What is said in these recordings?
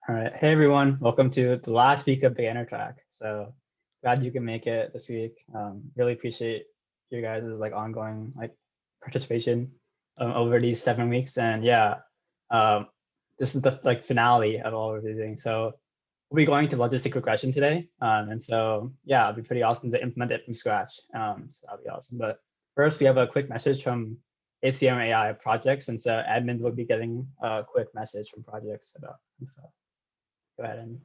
All right. Hey, everyone. Welcome to the last week of Beginner Track. So glad you can make it this week. Really appreciate your guys' ongoing participation over these 7 weeks. And yeah, this is the finale of all we're doing. So we'll be going to logistic regression today. And so yeah, it'll be pretty awesome to implement it from scratch. So that'll be awesome. But first, we have a quick message from ACM AI projects. And so admin will be getting a quick message from projects about and stuff. Go ahead and.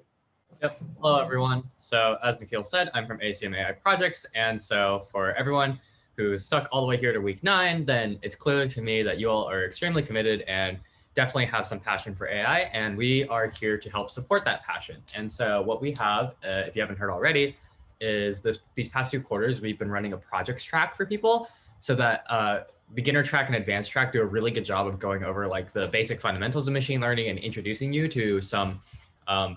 Yep. Hello, everyone. So as Nikhil said, I'm from ACM AI Projects. And so for everyone who's stuck all the way here to week 9, then it's clear to me that you all are extremely committed and definitely have some passion for AI. And we are here to help support that passion. And so what we have, if you haven't heard already, is these past 2 quarters, we've been running a projects track for people so that beginner track and advanced track do a really good job of going over like the basic fundamentals of machine learning and introducing you to some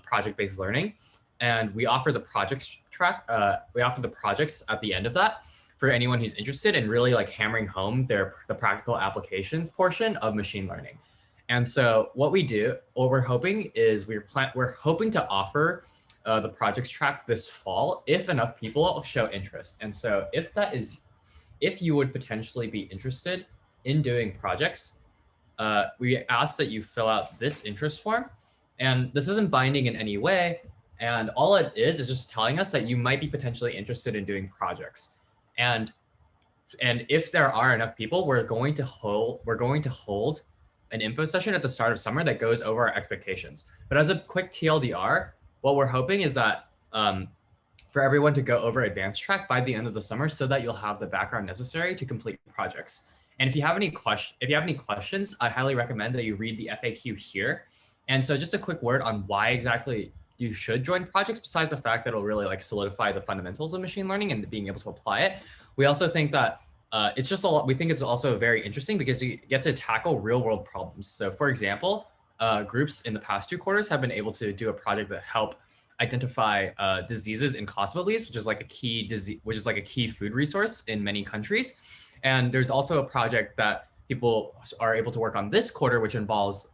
project-based learning. And we offer the projects track. We offer the projects at the end of that for anyone who's interested in really like hammering home the practical applications portion of machine learning. And so what we're hoping is we're hoping to offer the projects track this fall if enough people show interest. And so if you would potentially be interested in doing projects, we ask that you fill out this interest form. And this isn't binding in any way. And all it is just telling us that you might be potentially interested in doing projects. And if there are enough people, we're going to hold an info session at the start of summer that goes over our expectations. But as a quick TLDR, what we're hoping is that for everyone to go over advanced track by the end of the summer so that you'll have the background necessary to complete projects. And if you have any questions, I highly recommend that you read the FAQ here. And so just a quick word on why exactly you should join projects, besides the fact that it'll really like solidify the fundamentals of machine learning and being able to apply it. We also think that it's just we think it's also very interesting because you get to tackle real world problems. So for example, groups in the past 2 quarters have been able to do a project that help identify diseases in cost of leaves, which is like a key food resource in many countries. And there's also a project that people are able to work on this quarter, which involves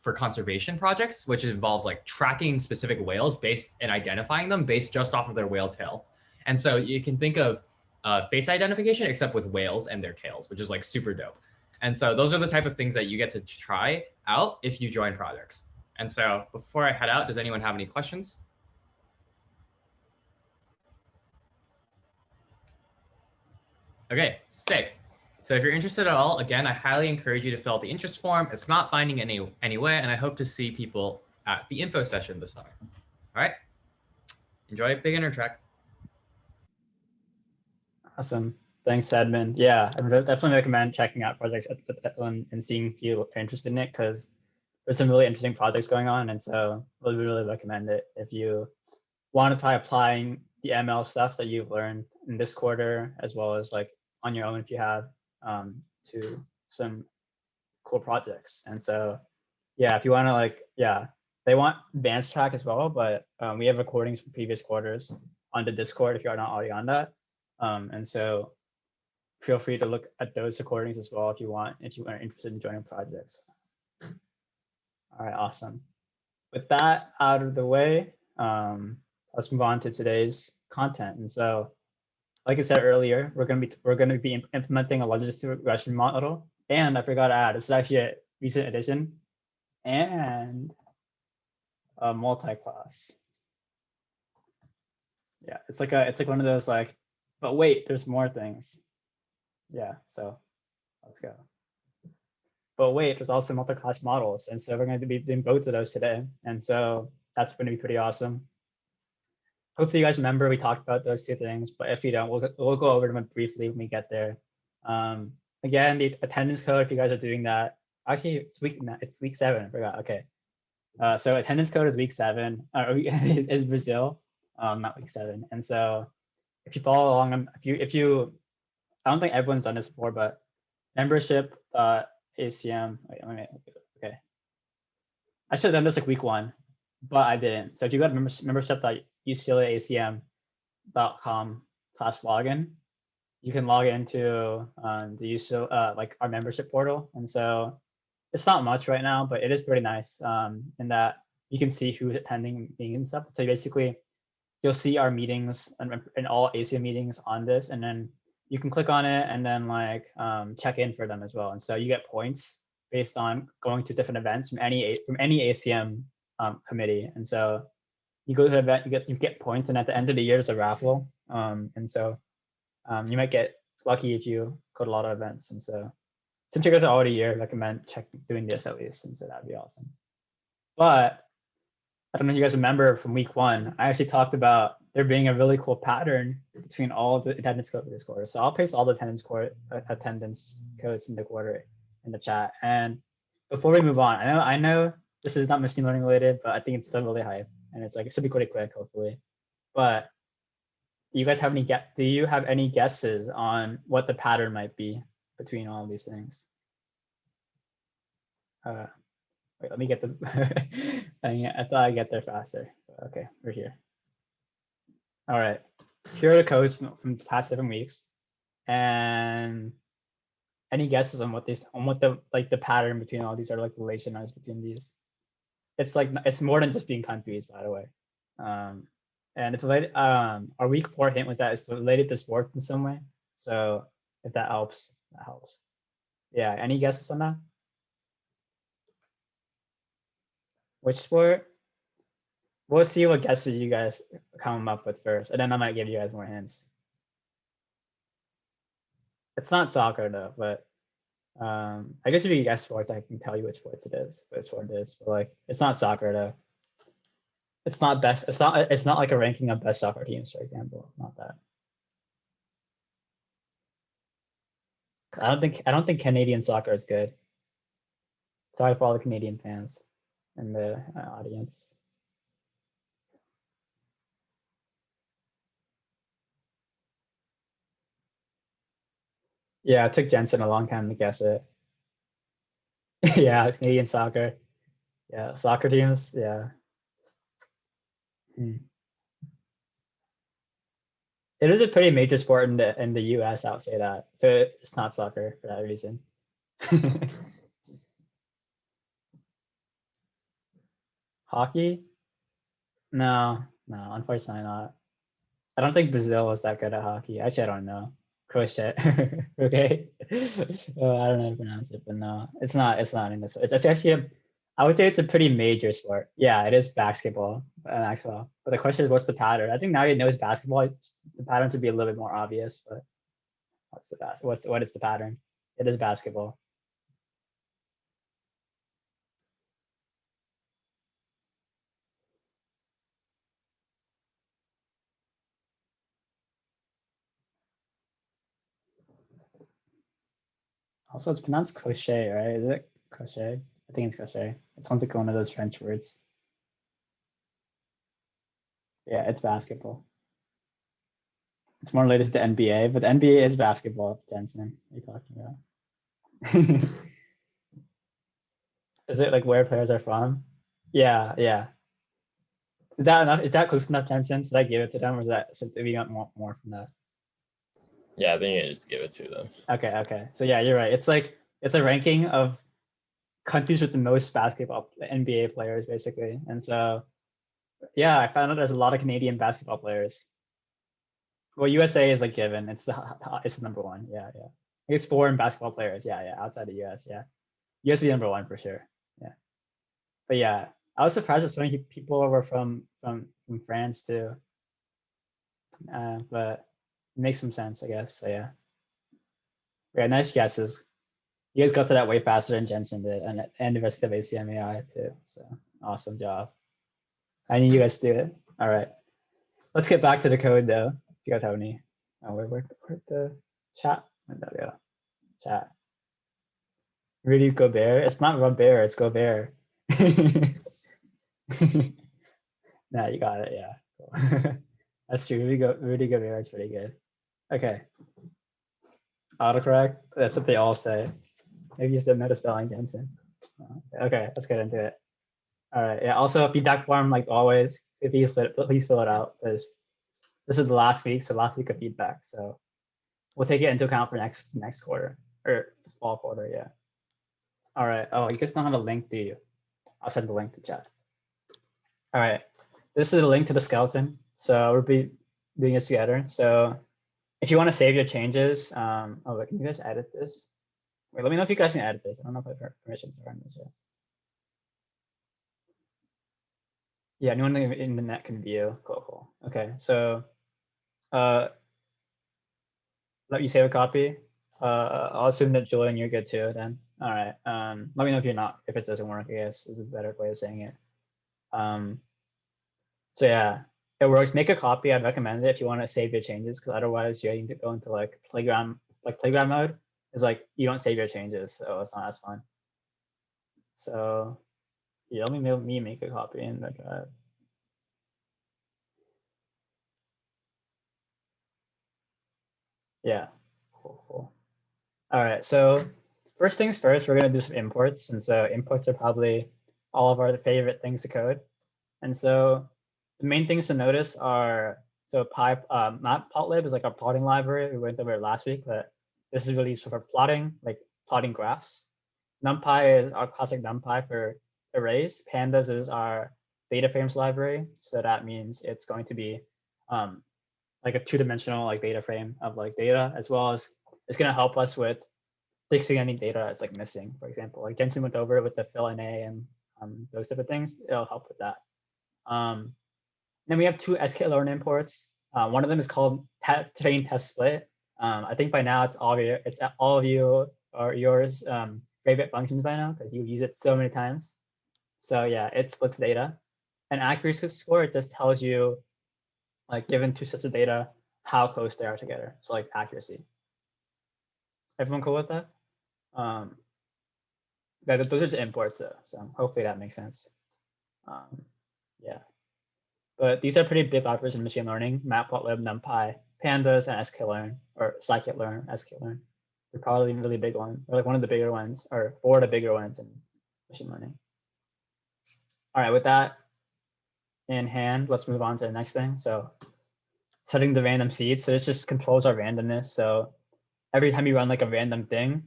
for conservation projects, which involves like tracking specific whales and identifying them based just off of their whale tail. And so you can think of face identification, except with whales and their tails, which is like super dope. And so those are the type of things that you get to try out if you join projects. And so before I head out, does anyone have any questions? Okay, sick. So if you're interested at all, again, I highly encourage you to fill out the interest form. It's not binding anyway, and I hope to see people at the info session this summer. All right, enjoy beginner track. Awesome. Thanks, admin. Yeah, I would definitely recommend checking out projects and seeing if you're interested in it, because there's some really interesting projects going on. And so I would really recommend it if you want to try applying the ML stuff that you've learned in this quarter, as well as like on your own if you have, to some cool projects. And so, yeah, if you want to they want advanced track as well, but we have recordings from previous quarters on the Discord if you're not already on that. And so feel free to look at those recordings as well if you are interested in joining projects. All right, awesome. With that out of the way, let's move on to today's content. And so, like I said earlier, we're going to be implementing a logistic regression model. And I forgot to add, this is actually a recent addition and a multi-class. Yeah, it's like one of those like, but wait, there's more things. Yeah, so let's go. But wait, there's also multi-class models. And so we're going to be doing both of those today. And so that's going to be pretty awesome. Hopefully you guys remember we talked about those 2 things, but if you don't, we'll go over them briefly when we get there. Again, the attendance code, if you guys are doing that, actually it's week 7, I forgot, okay. So attendance code is week 7, is Brazil, not week 7. And so if you follow along, I don't think everyone's done this before, but membership ACM, okay. I should have done this like week 1, but I didn't. So if you go to membership.uclaacm.com/login, you can log into the our membership portal. And so it's not much right now, but it is pretty nice in that you can see who's attending meetings and stuff. So basically, you'll see our meetings and all ACM meetings on this, and then you can click on it and then like check in for them as well. And so you get points based on going to different events from any ACM committee. And so you go to the event, you get points, and at the end of the year, there's a raffle. And so you might get lucky if you go to a lot of events. And so since you guys are already here, I recommend doing this at least, and so that'd be awesome. But I don't know if you guys remember from week 1, I actually talked about there being a really cool pattern between all the attendance codes this quarter. So I'll paste all the attendance codes in the chat. And before we move on, I know this is not machine learning related, but I think it's still really hype, and it's like it should be pretty quick, hopefully. But do you guys have any guesses on what the pattern might be between all of these things? Wait, let me get the. I thought I'd get there faster. Okay, we're here. All right, here are the codes from the past 7 weeks, and any guesses on what the pattern between all these are, like relationized between these? It's more than just being countries, by the way. And it's related. Our week 4 hint was that it's related to sports in some way. So if that helps, that helps. Yeah. Any guesses on that? Which sport? We'll see what guesses you guys come up with first, and then I might give you guys more hints. It's not soccer though, but I guess if you guess sports, I can tell you which sport it is. But like, it's not soccer though. It's not best. It's not like a ranking of best soccer teams, for example. Not that. I don't think Canadian soccer is good. Sorry for all the Canadian fans in the audience. Yeah, it took Jensen a long time to guess it. Yeah, Canadian soccer. Yeah, soccer teams. Yeah. It is a pretty major sport in the US, I would say that. So it's not soccer for that reason. Hockey? No, unfortunately not. I don't think Brazil is that good at hockey. Actually, I don't know. Crochet. Okay. I don't know how to pronounce it, but no, it's not in this. It's actually I would say it's a pretty major sport. Yeah, it is basketball, Maxwell. But the question is, what's the pattern? I think now you know it's basketball. The pattern should be a little bit more obvious, but what is the pattern? It is basketball. Also, it's pronounced crochet, right? Is it crochet? I think it's crochet. It's one of those French words. Yeah, it's basketball. It's more related to the NBA, but the NBA is basketball, Jensen. What are you talking about? Is it like where players are from? Yeah. Is that enough? Is that close enough, Jensen? Did I give it to them, or is that something we got more from that? Yeah, I think I just give it to them. Okay. So yeah, you're right. It's a ranking of countries with the most basketball NBA players, basically. And so, yeah, I found out there's a lot of Canadian basketball players. Well, USA is like given. It's the number 1. Yeah. I guess foreign basketball players. Yeah. Outside the US. Yeah. US be number 1 for sure. Yeah. But yeah, I was surprised that so many people were from France too. But it makes some sense, I guess. So yeah. Yeah, nice guesses. You guys got to that way faster than Jensen did, and the rest of ACM AI too. So awesome job. I knew you guys do it. All right. Let's get back to the code though. If you guys have any, where'd the chat? There we go. Chat. Rudy Gobert. It's not Robert. It's Gobert. Nah, you got it. Yeah. Cool. That's true. Rudy Gobert is pretty good. Okay. Autocorrect. That's what they all say. Maybe you just didn't know the spelling, Jensen. Okay, let's get into it. All right. Yeah. Also, feedback form, like always. Please fill it out, because this is the last week, so last week of feedback. So we'll take it into account for next quarter or fall quarter. Yeah. All right. Oh, you guys don't have a link, do you? I'll send the link to chat. All right, this is a link to the skeleton. So we'll be doing this together. So if you want to save your changes, oh, wait, can you guys edit this? Wait, let me know if you guys can edit this. I don't know if I have permissions around this yet. Yeah, anyone in the net can view. Cool. Okay, so let you save a copy. I'll assume that Julian, you're good too then. All right. Let me know if you're not, if it doesn't work, I guess is a better way of saying it. So yeah, it works. Make a copy. I'd recommend it if you want to save your changes, because otherwise you need to go into like playground mode. It's like you don't save your changes, so it's not as fun. So yeah, let me make a copy in the drive. Yeah, cool. All right, so first things first, we're gonna do some imports, and so imports are probably all of our favorite things to code. And so the main things to notice are, so Matplotlib is like our plotting library. We went over it last week, but this is really useful for plotting, like plotting graphs. NumPy is our classic NumPy for arrays. Pandas is our data frames library. So that means it's going to be like a two-dimensional like data frame of like data, as well as it's going to help us with fixing any data that's like missing. For example, like Jensen went over it with the fill NA and those type of things. It'll help with that. Then we have two sklearn imports. One of them is called train test split. I think by now it's all of you or yours favorite functions by now, because you use it so many times. So yeah, it splits data. And accuracy score, it just tells you, like, given two sets of data, how close they are together. So like accuracy. Everyone cool with that? Those are just imports though, so hopefully that makes sense. Yeah. But these are pretty big libraries in machine learning: Matplotlib, NumPy, Pandas, and sklearn, or scikit-learn, sklearn. They're probably really big ones, or like one of the bigger ones, or four of the bigger ones in machine learning. All right, with that in hand, let's move on to the next thing. So setting the random seed. So this just controls our randomness. So every time you run like a random thing,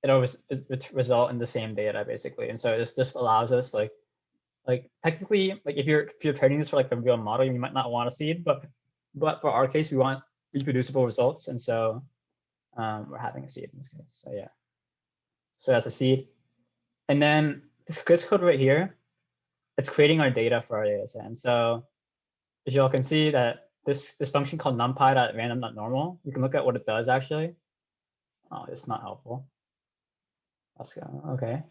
it always result in the same data basically. And so this just allows us like technically, like if you're training this for like a real model, you might not want a seed, but for our case, we want reproducible results, and so we're having a seed in this case. So yeah, so that's a seed, and then this code right here, it's creating our data for our data set. And so if y'all can see that this function called numpy.random.normal, you can look at what it does actually. Oh, it's not helpful. Let's go. Okay.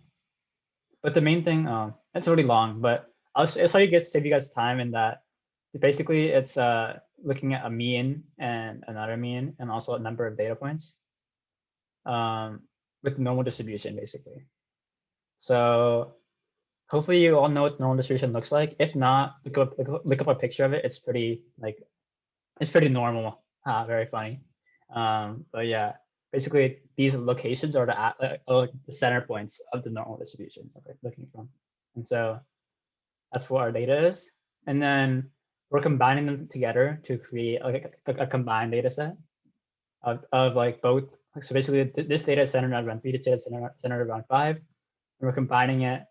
But the main thing, it's really long, but I'll save you guys time in that. Basically, it's looking at a mean and another mean, and also a number of data points with normal distribution, basically. So hopefully you all know what normal distribution looks like. If not, look up a picture of it. It's pretty normal. Very funny. But yeah. Basically, these locations are the center points of the normal distributions that we're looking from. And so that's what our data is. And then we're combining them together to create a combined data set of like both. So basically, this data is centered around 3, this data is centered around 5. And we're combining it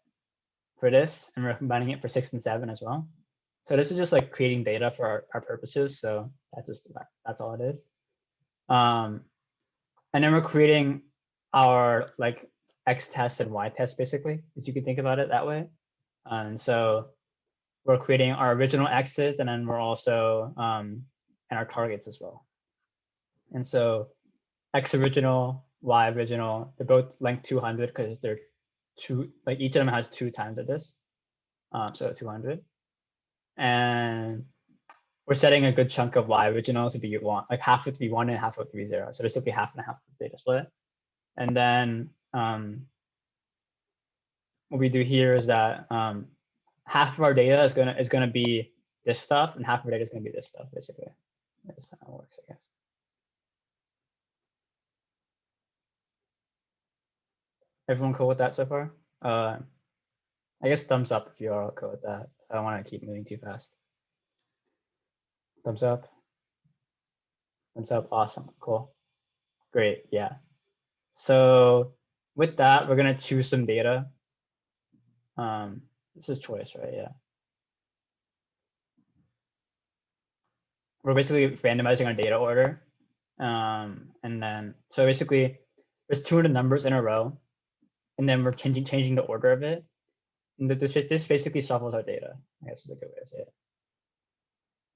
for this, and we're combining it for 6 and 7 as well. So this is just like creating data for our purposes. So that's all it is. And then we're creating our like X test and Y test, basically, as you can think about it that way. And so we're creating our original X's, and then we're also and our targets as well. And so X original, Y original, they're both length 200 because they're two, like each of them has 2 times of this. So 200. And we're setting a good chunk of Y original to be 1, like half would be 1 and half would be 0. So this will be half and half data split. And then what we do here is that half of our data is gonna be this stuff, and half of our data is gonna be this stuff, basically. That's how it works, I guess. Everyone cool with that so far? I guess thumbs up if you're all cool with that. I don't want to keep moving too fast. Thumbs up. Thumbs up. Awesome. Cool. Great. Yeah. So with that, we're gonna choose some data. This is choice, right? Yeah. we're basically randomizing our data order. And then, so basically there's 200 numbers in a row, and then we're changing the order of it. And this basically shuffles our data, I guess is a good way to say it.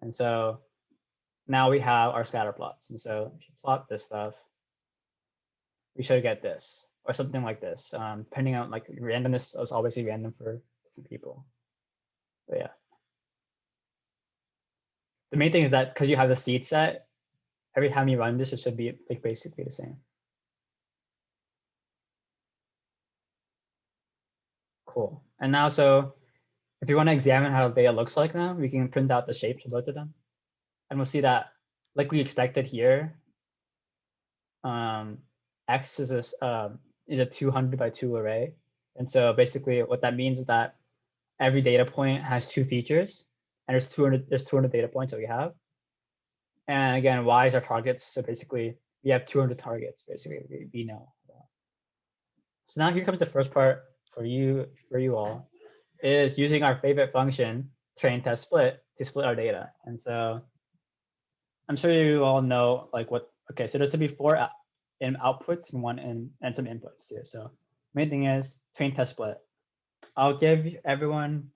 And so now we have our scatter plots. And so if you plot this stuff, we should get this or something like this. Depending on like randomness is obviously random for different people. But yeah. The main thing is that because you have the seed set, every time you run this, it should be like basically the same. Cool. And now, so if you want to examine how the data looks like now, we can print out the shapes of both of them. And we'll see that, like we expected here, X is a 200 by 2 array. And so basically what that means is that every data point has 2 features, and there's 200 data points that we have. And again, Y is our targets. So basically we have 200 targets, basically we know. So now here comes the first part for you all, is using our favorite function, train test split, to split our data. And so I'm sure you all know like what, okay, so there's to be 4 outputs and 1 and some inputs too. So main thing is train test split. I'll give everyone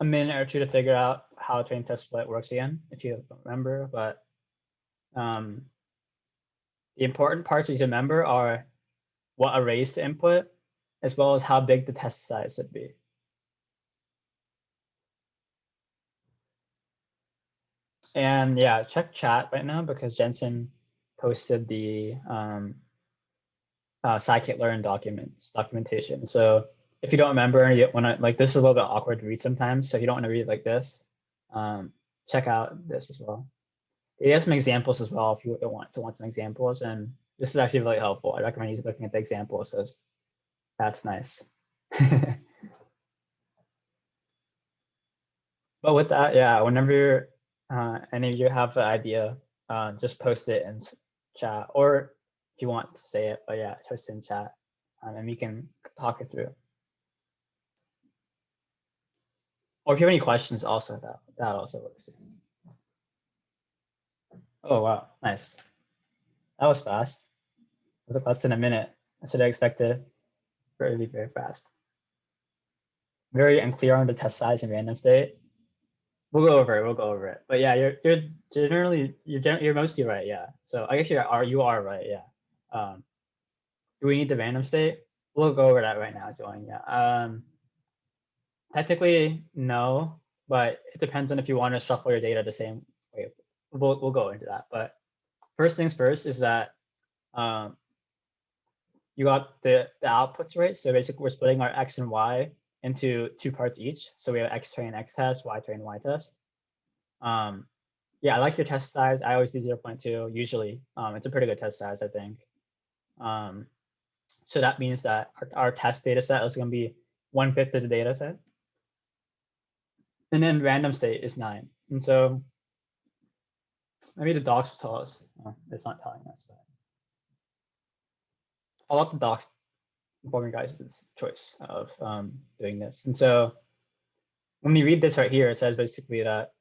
a minute or 2 to figure out how train test split works again, if you don't remember, but the important parts you remember are what arrays to input, as well as how big the test size should be. And yeah, check chat right now because Jensen posted the scikit-learn documentation. So if you don't remember and you want to, like, this is a little bit awkward to read sometimes. So if you don't want to read it like this, check out this as well. It has some examples as well if you want some examples. And this is actually really helpful. I recommend you looking at the examples. So that's nice. But with that, yeah, whenever any of you have an idea, just post it in chat, or if you want to say it, but yeah, post it in chat, and we can talk it through. Or if you have any questions, also that also works. Oh wow, nice. That was fast. It was less than a minute. I should have expected very, very fast. Very unclear on the test size and random state. We'll go over it. But yeah, you're mostly right. Yeah. So I guess you are right. Yeah. Do we need the random state? We'll go over that right now, Join. Yeah. Technically, no, but it depends on if you want to shuffle your data the same way. We'll go into that. But first things first is that you got the outputs, right? So basically, we're splitting our X and Y into 2 parts each. So we have X train X test, Y train Y test. Yeah, I like your test size. I always do 0.2 usually. It's a pretty good test size, I think. So that means that our test data set is going to be 1/5 of the data set. And then random state is 9. And so maybe the docs will tell us. Oh, it's not telling us, but I'll let the docs inform you guys its choice of doing this. And so when you read this right here, it says basically that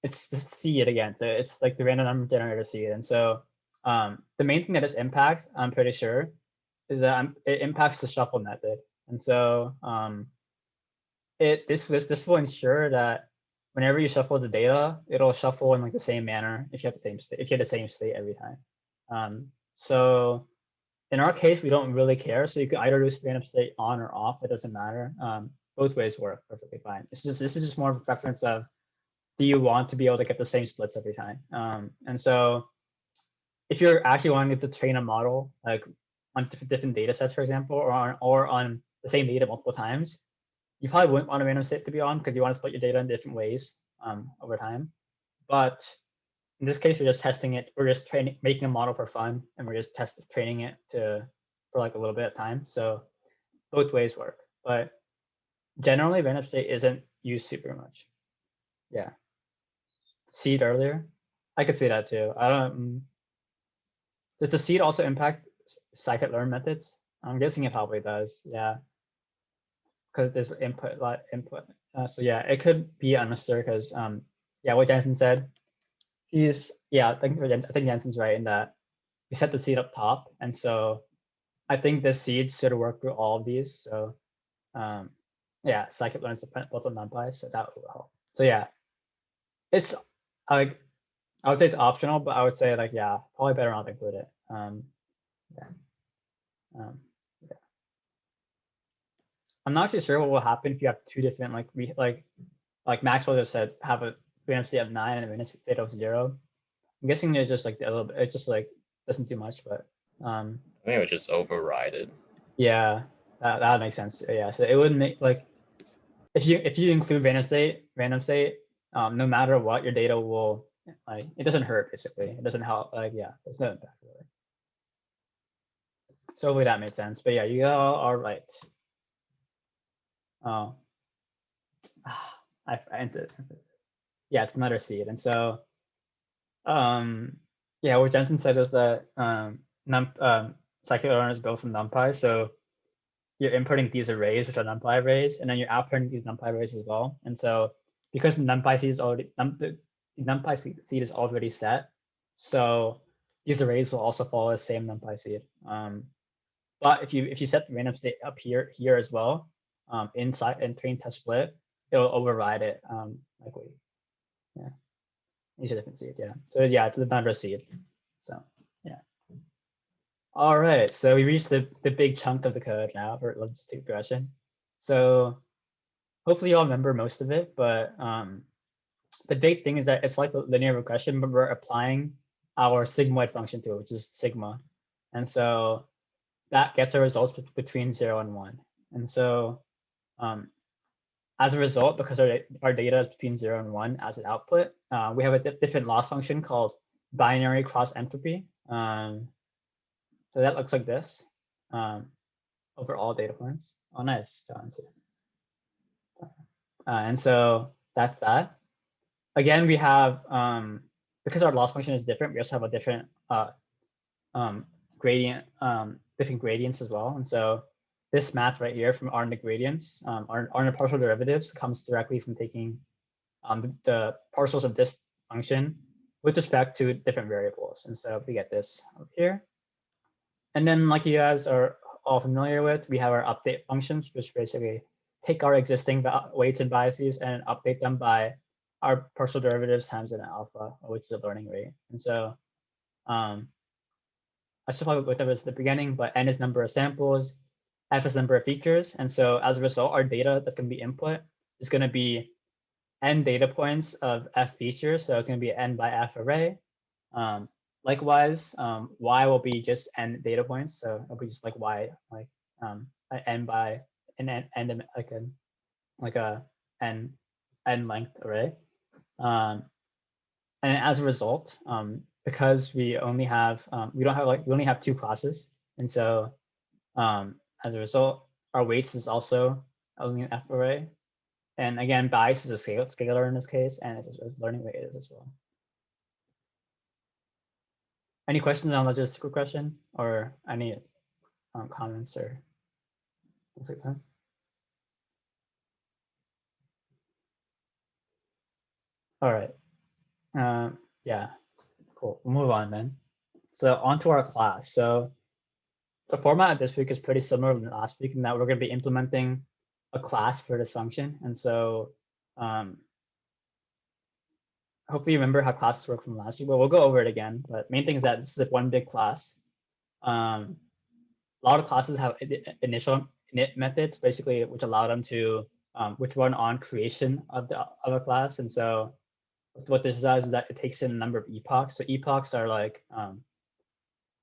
it's the seed again. So it's like the random number generator seed. And so the main thing that this impacts, I'm pretty sure, is that it impacts the shuffle method. And so this will ensure that whenever you shuffle the data, it'll shuffle in like the same manner if you have the same state, every time. So in our case, we don't really care. So you can either do random state on or off. It doesn't matter. Both ways work perfectly fine. This is just more of a preference of, do you want to be able to get the same splits every time? And so if you're actually wanting to train a model like on different data sets, for example, or on the same data multiple times, you probably wouldn't want a random state to be on because you want to split your data in different ways over time. But in this case, we're just testing it. We're just making a model for fun, and we're just training it for like a little bit of time. So both ways work, but generally random state isn't used super much. Yeah. Seed earlier, I could see that too. I don't. Does the seed also impact scikit-learn methods? I'm guessing it probably does. Yeah. Because there's input. So yeah, it could be unnecessary because yeah, what Jensen said, Yeah, I think Jensen's right in that we set the seed up top, and so I think the seeds should work through all of these. So yeah, scikit-learn is built on NumPy, so that will help. So yeah, it's like I would say it's optional, but I would say like yeah, probably better not to include it. Yeah. Yeah. I'm not actually sure what will happen if you have two different like Maxwell just said have a random state of 9 and a random state of 0. I'm guessing it's just like a little bit. It just like doesn't do much, but I think it would just override it. yeah, that makes sense. Yeah, so it would make like if you include random state, no matter what, your data will like it doesn't hurt basically. It doesn't help. Like yeah, there's no impact really. So hopefully that made sense. But yeah, you all are right. Oh, I entered. Yeah, it's another seed, and so yeah, what Jensen said is that scikit-learn is built from NumPy, so you're inputting these arrays, which are NumPy arrays, and then you're outputting these NumPy arrays as well. And so because the NumPy seed is already the NumPy seed is already set, so these arrays will also follow the same NumPy seed. But if you set the random state up here as well, inside and train test split, it'll override it likely. Yeah, it's a different seed. Yeah. So yeah, it's another seed. So yeah. All right, so we reached the big chunk of the code now for logistic regression. So hopefully you all remember most of it, but the big thing is that it's like a linear regression, but we're applying our sigmoid function to it, which is sigma. And so that gets our results between 0 and 1. And so as a result, because our data is between 0 and 1 as an output, we have a different loss function called binary cross entropy. So that looks like this over all data points. Oh, nice, John. And so that's that. Again, we have, because our loss function is different, we also have a different gradient, different gradients as well. And so this math right here from R in the gradients, R in the partial derivatives comes directly from taking the partials of this function with respect to different variables. And so we get this up here. And then like you guys are all familiar with, we have our update functions, which basically take our existing weights and biases and update them by our partial derivatives times an alpha, which is the learning rate. And so I should probably with that was the beginning, but n is number of samples, f is number of features. And so as a result, our data that can be input is going to be n data points of f features. So it's going to be an n by f array. Likewise, y will be just n data points, so it'll be just like y, like n by an n like a n length array. And as a result, because we only have we only have two classes, and so as a result, our weights is also only an f array, and again, bias is a scalar in this case, and it's learning rate is as well. Any questions on logistic regression or any comments or things like that? All right. Yeah, cool. We'll move on then. So on to our class. So the format of this week is pretty similar to last week in that we're going to be implementing a class for this function. And so hopefully you remember how classes work from last week, but we'll go over it again. But main thing is that this is one big class. A lot of classes have initial init methods, basically, which allow them to which run on creation of a class. And so what this does is that it takes in a number of epochs. So epochs are like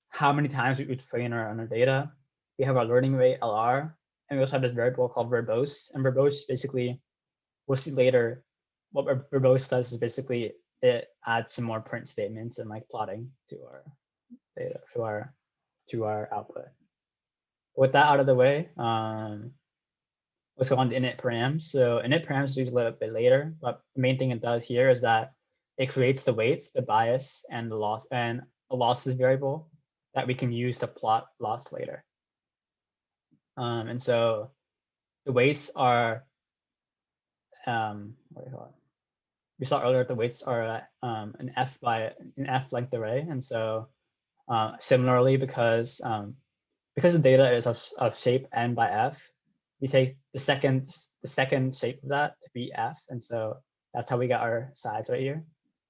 how many times we train on our data. We have our learning rate, LR, and we also have this variable called verbose. And verbose basically, we'll see later, what verbose does is basically it adds some more print statements and like plotting to our data, to our output. With that out of the way, let's go on to init params. So init params is used a little bit later, but the main thing it does here is that it creates the weights, the bias, and the loss, and a losses variable that we can use to plot loss later. And so the weights are we saw earlier the weights are an f length array, and so similarly, because the data is of shape n by f, we take the second shape of that to be f, and so that's how we got our size right here.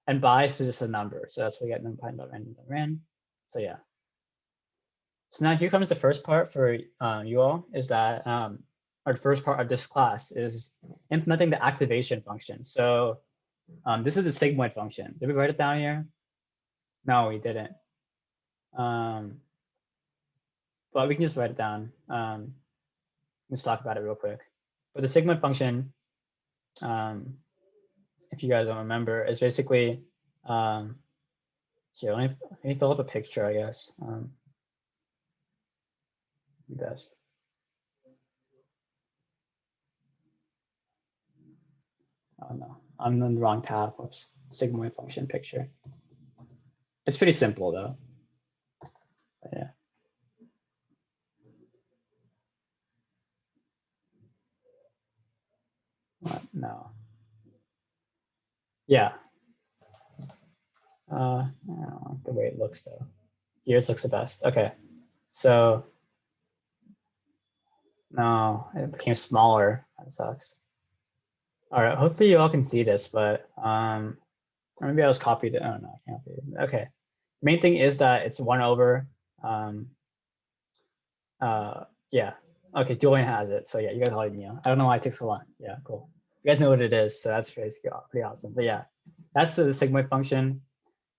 And bias is just a number, so that's why we get numpy.random.ran. So yeah. So now here comes the first part for you all, is that our first part of this class is implementing the activation function. So this is the sigmoid function. Did we write it down here? No, we didn't. But we can just write it down. Let's talk about it real quick. But the sigmoid function, if you guys don't remember, is basically, here, let me fill up a picture, I guess. Best. Oh no, I'm in the wrong tab. Whoops. Sigmoid function picture. It's pretty simple though. But yeah. What? No. Yeah. I don't like the way it looks though. Yours looks the best. Okay. So no, it became smaller. That sucks. All right. Hopefully you all can see this, but maybe I was copied it. Oh no, I can't be. Okay. Main thing is that it's 1 over. Yeah. Okay, Julian has it. So yeah, you guys already know. I don't know why it took so long. Yeah, cool. You guys know what it is, so that's pretty awesome. But yeah, that's the sigmoid function.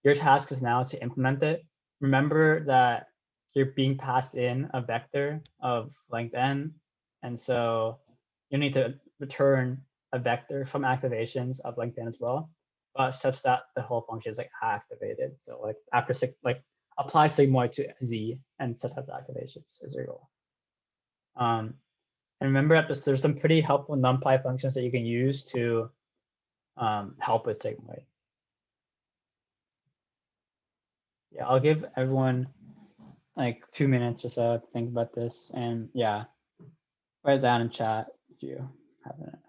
Your task is now to implement it. Remember that you're being passed in a vector of length n, and so you need to return a vector from activations of length n as well, but such that the whole function is like activated. So like after apply sigmoid to z and set up the activations is your goal. And remember that there's some pretty helpful NumPy functions that you can use to help with sigmoid. Yeah, I'll give everyone like 2 minutes or so to think about this, and yeah, write it down in chat if you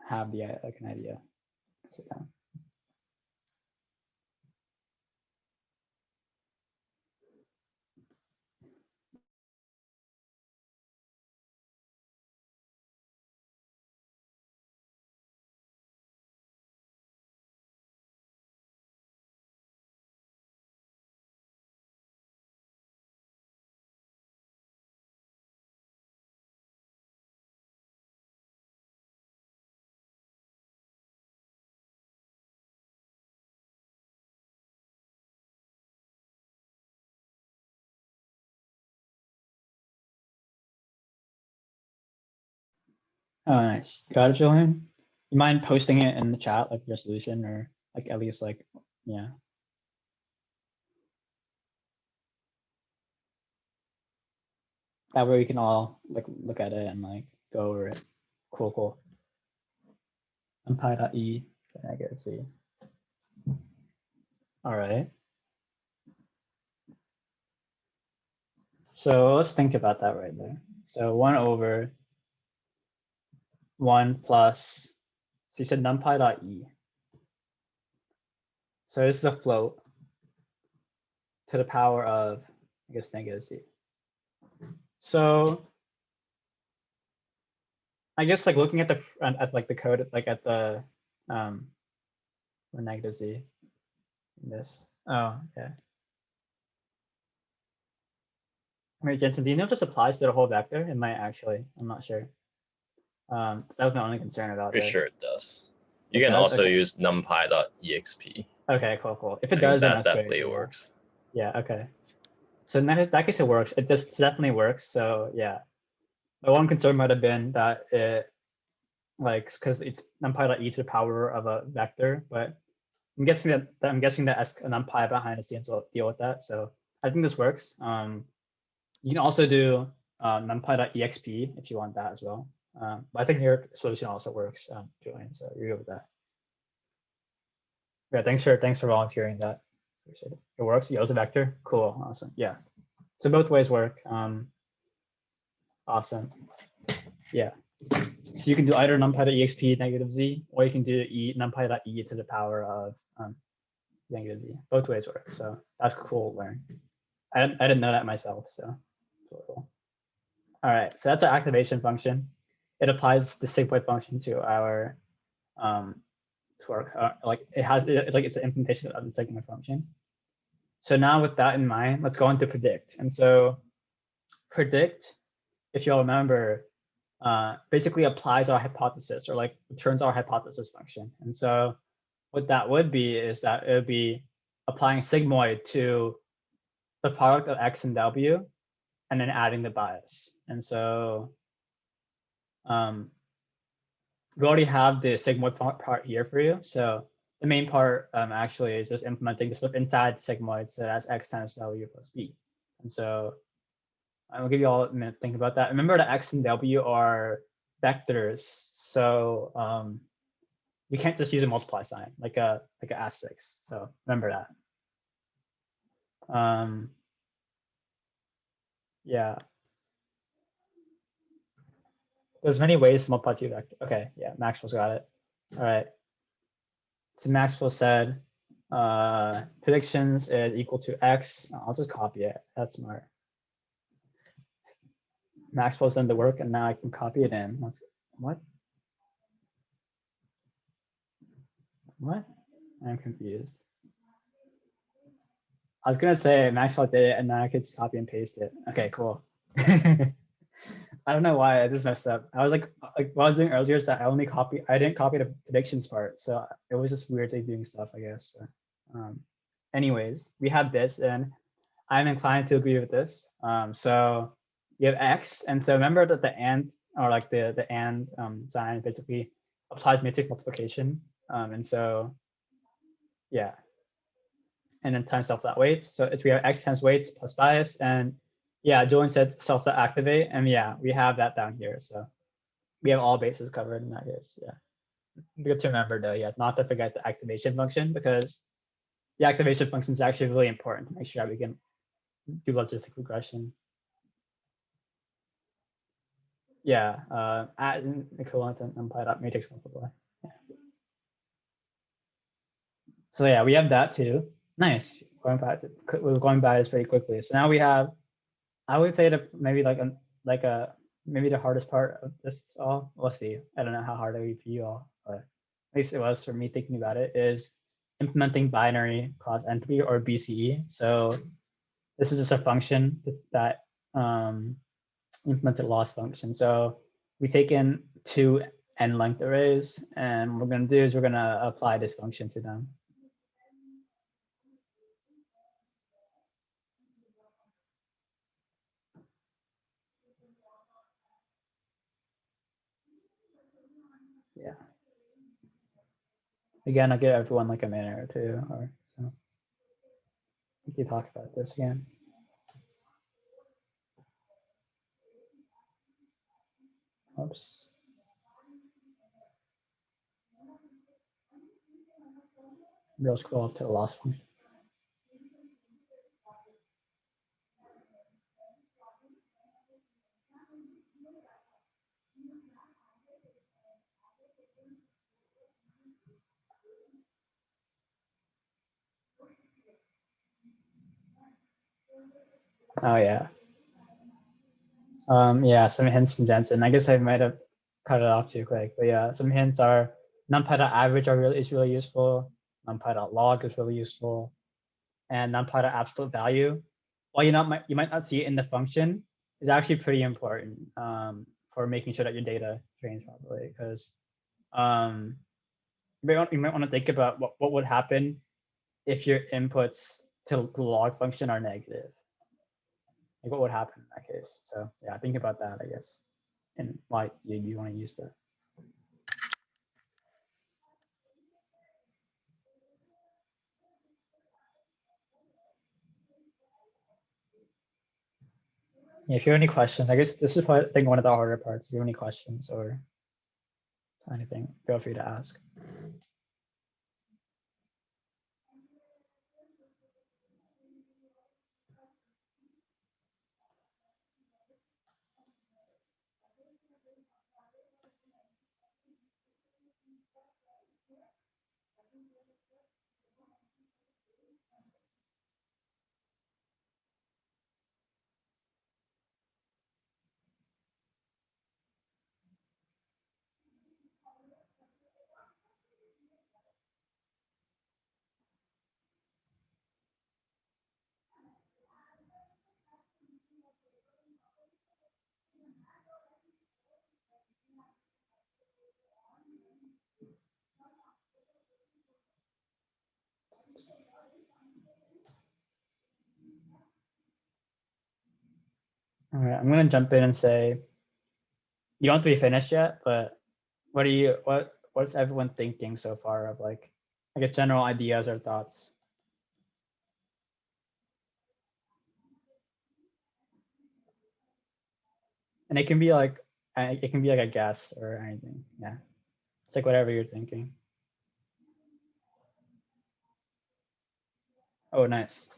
have the like an idea. Sit down. Oh, nice. Got it, Julian? You mind posting it in the chat, like your solution, or like at least like, yeah. That way we can all like look at it and like go over it. Cool, cool. NumPy.e, negative z. All right. So let's think about that right there. So 1 over 1 plus, so you said NumPy.e. So this is a float to the power of, I guess, negative z. So I guess like looking at the like the code, like at the or negative z. This. Oh, okay. Wait, Jensen, do you know if this applies to the whole vector? It might actually. I'm not sure. That was my only concern about Pretty this. sure it does. You It can does? also Okay. use numpy.exp. Okay, cool. If it I does, think then that that's definitely great. works. Yeah, okay. So in that case, it works. It just definitely works. So yeah, my one concern might have been that it, like, because it's numpy.e to the power of a vector, but I'm guessing that a numpy behind the scenes will deal with that. So I think this works. You can also do numpy.exp if you want that as well. But I think your solution also works, Julian. So you're good with that. Yeah, thanks for volunteering that. Appreciate it. It works. You use a vector. Cool. Awesome. Yeah. So both ways work. Awesome. Yeah. So you can do either numpy.exp negative z, or you can do numpy.e to the power of negative z. Both ways work. So that's cool to learn. I didn't know that myself. So cool. All right. So that's our activation function. It applies the Sigmoid function to our like it has like it's an implementation of the Sigmoid function. So now with that in mind, let's go into predict. And so predict, if you'll remember, basically applies our hypothesis or like returns our hypothesis function. And so what that would be is that it would be applying sigmoid to the product of x and w and then adding the bias. And so we already have the sigmoid part here for you. So the main part actually is just implementing the stuff inside sigmoid. So that's x times w plus b. And so I'll give you all a minute to think about that. Remember that x and w are vectors. So you can't just use a multiply sign like an asterisk. So remember that. Yeah. There's many ways to multiply two vectors. Okay, yeah, Maxwell's got it. All right. So Maxwell said predictions is equal to x. I'll just copy it. That's smart. Maxwell's done the work, and now I can copy it in. What? What? I'm confused. I was gonna say Maxwell did it, and then I could just copy and paste it. Okay, cool. I don't know why I just messed up. I was like what I was doing earlier is that I didn't copy the predictions part, so it was just weirdly doing stuff, I guess. But, anyways, we have this, and I'm inclined to agree with this. So you have x, and so remember that the and or like the and sign basically applies matrix multiplication, and so yeah, and then times self-dot weights. So we have x times weights plus bias, and yeah, Julian said self-dot activate, and yeah, we have that down here. So we have all bases covered in that case. Yeah, good to remember though. Yeah, not to forget the activation function, because the activation function is actually really important to make sure that we can do logistic regression. Yeah, at equivalent to numpy.matrix multiply. Yeah. So yeah, we have that too. Nice. We're going by this very quickly. So now we have, I would say that maybe maybe the hardest part of this all. We'll see. I don't know how hard it will be for you all, but at least it was for me thinking about it, is implementing binary cross entropy or BCE. So this is just a function that implemented loss function. So we take in two n length arrays, and what we're going to do is we're going to apply this function to them. Yeah. Again, I'll give everyone like a minute or two, or so we can talk about this again. Oops. We'll scroll up to the loss function. Oh yeah. Yeah, some hints from Jensen. I guess I might have cut it off too quick, but yeah, some hints are numpy.average is really useful. Numpy.log is really useful, and numpy.absolute value. While you might not see it in the function, is actually pretty important for making sure that your data trains properly. Because you might want to think about what would happen if your inputs to the log function are negative. Like what would happen in that case? So yeah, think about that, I guess, and why you want to use that. Yeah, if you have any questions, I guess this is probably, I think, one of the harder parts. If you have any questions or anything, feel free to ask. All right, I'm gonna jump in and say, you don't have to be finished yet, but what's everyone thinking so far of like, I guess general ideas or thoughts? And it can be like a guess or anything. Yeah, it's like whatever you're thinking. Oh, nice.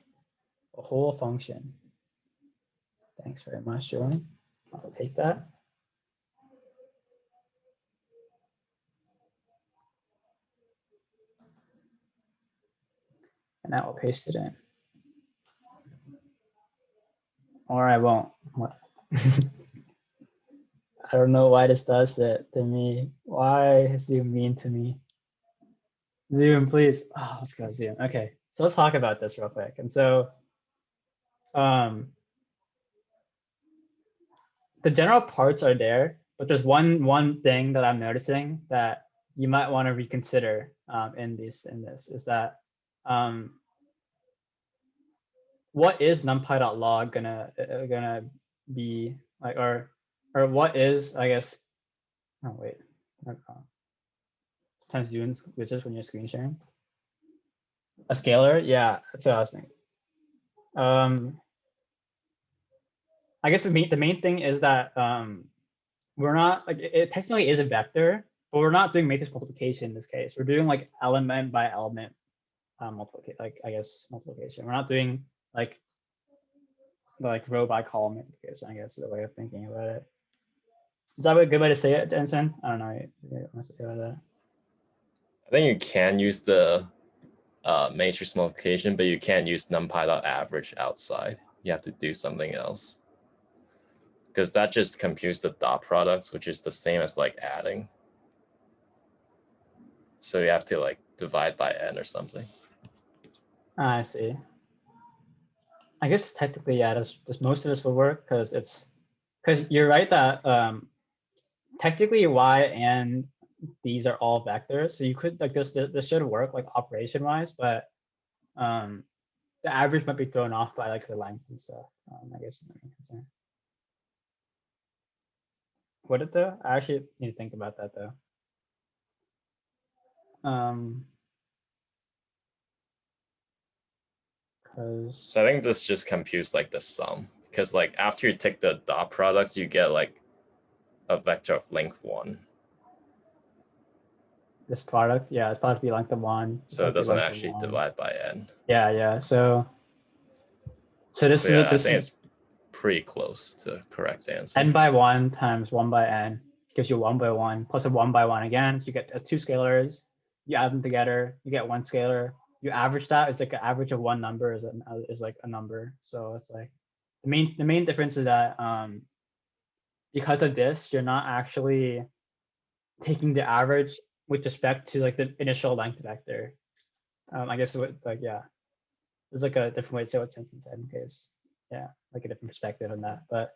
A whole function. Thanks very much, Jordan. I'll take that. And now I'll paste it in. Or I won't. I don't know why this does that to me. Why is Zoom mean to me? Zoom, please. Oh, let's go Zoom. Okay, so let's talk about this real quick. And so the general parts are there, but there's one thing that I'm noticing that you might want to reconsider in this is that what is numpy.log gonna be like, or what is, I guess, oh wait, sometimes Zoom glitches when you're screen sharing. A scalar, yeah, that's what I was thinking. I guess the main thing is that we're not like, it technically is a vector, but we're not doing matrix multiplication in this case. We're doing like element by element multiplication, like I guess multiplication. We're not doing like row by column multiplication, I guess is the way of thinking about it. Is that a good way to say it, Jensen? I don't know. I think you can use the matrix multiplication, but you can't use numpy.average outside. You have to do something else. Because that just computes the dot products, which is the same as like adding. So you have to like divide by n or something. I see. I guess technically, yeah, most of this will work because you're right that technically y and these are all vectors. So you could like this should work like operation wise, but the average might be thrown off by like the length and stuff. I guess that makes sense. Would it though? I actually need to think about that though. So I think this just computes like the sum, because like after you take the dot products, you get like a vector of length 1. This product, yeah, it's supposed to be length of 1. So it doesn't actually divide by n. Yeah, yeah. So this is I think it's pretty close to the correct answer. n by 1 times 1 by n gives you 1 by 1 plus a 1 by 1 again. So you get 2 scalars. You add them together, you get 1 scalar. You average that. It's like an average of one number is like a number. So it's like the main difference is that because of this, you're not actually taking the average with respect to like the initial length vector. I guess it would, like, yeah, there's like a different way to say what Jensen said in case, yeah, like a different perspective on that. But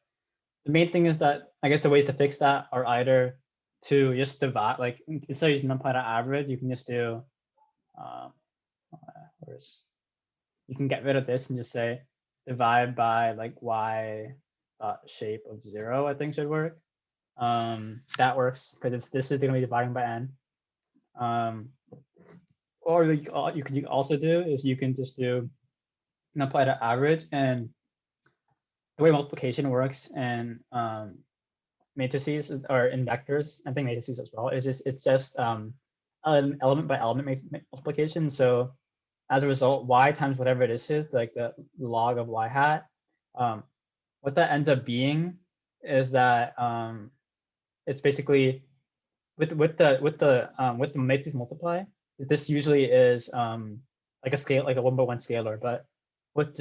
the main thing is that I guess the ways to fix that are either to just divide, like instead of using numpy.average, you can just do, you can get rid of this and just say divide by like y shape of 0, I think should work. That works because this is going to be dividing by n. Or you can also do is you can just do numpy.average, and the way multiplication works in matrices or in vectors, I think matrices as well, it's just element by element multiplication. So as a result, y times whatever it is like the log of y hat. What that ends up being is that it's basically with the matrix multiply, this usually is like a scale, like a 1-by-1 scalar, but with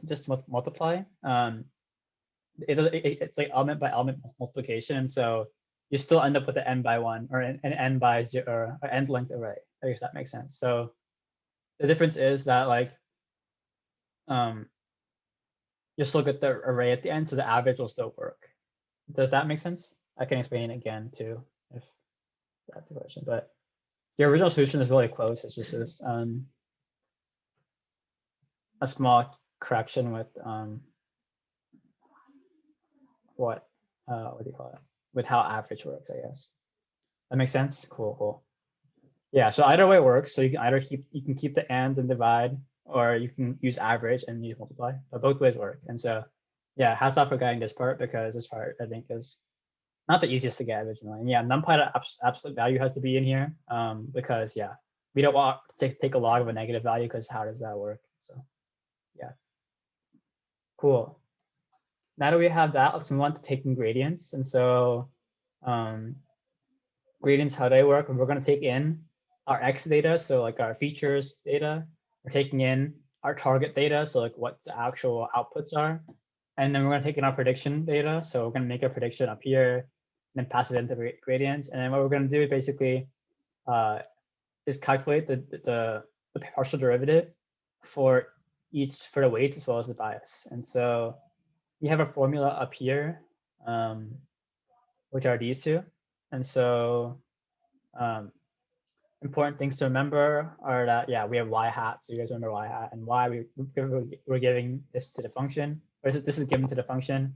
just multiply, it's like element by element multiplication, and so you still end up with an n-by-1 or an n-by-0 or n length array. I guess that makes sense. So the difference is that like you still get the array at the end, so the average will still work. Does that make sense? I can explain it again too, if that's a question. But the original solution is really close. It's just this a small correction with what do you call it? With how average works, I guess. That makes sense. Cool. Yeah. So either way works. So you can either keep the ands and divide, or you can use average and use multiply. But both ways work. And so yeah, hats off for guiding this part, because this part I think is not the easiest to get originally. And yeah, NumPy absolute value has to be in here because yeah, we don't want to take a log of a negative value, because how does that work? So yeah, cool. Now that we have that, let's move on to taking gradients. And so gradients, how they work, we're going to take in our X data, so like our features data. We're taking in our target data, so like what the actual outputs are. And then we're going to take in our prediction data. So we're going to make a prediction up here and then pass it into gradients. And then what we're going to do basically is calculate the partial derivative for the weights as well as the bias. And so we have a formula up here, which are these two. And so important things to remember are that, yeah, we have y hat. So you guys remember y hat, and y we're giving this to the function. Or this is given to the function.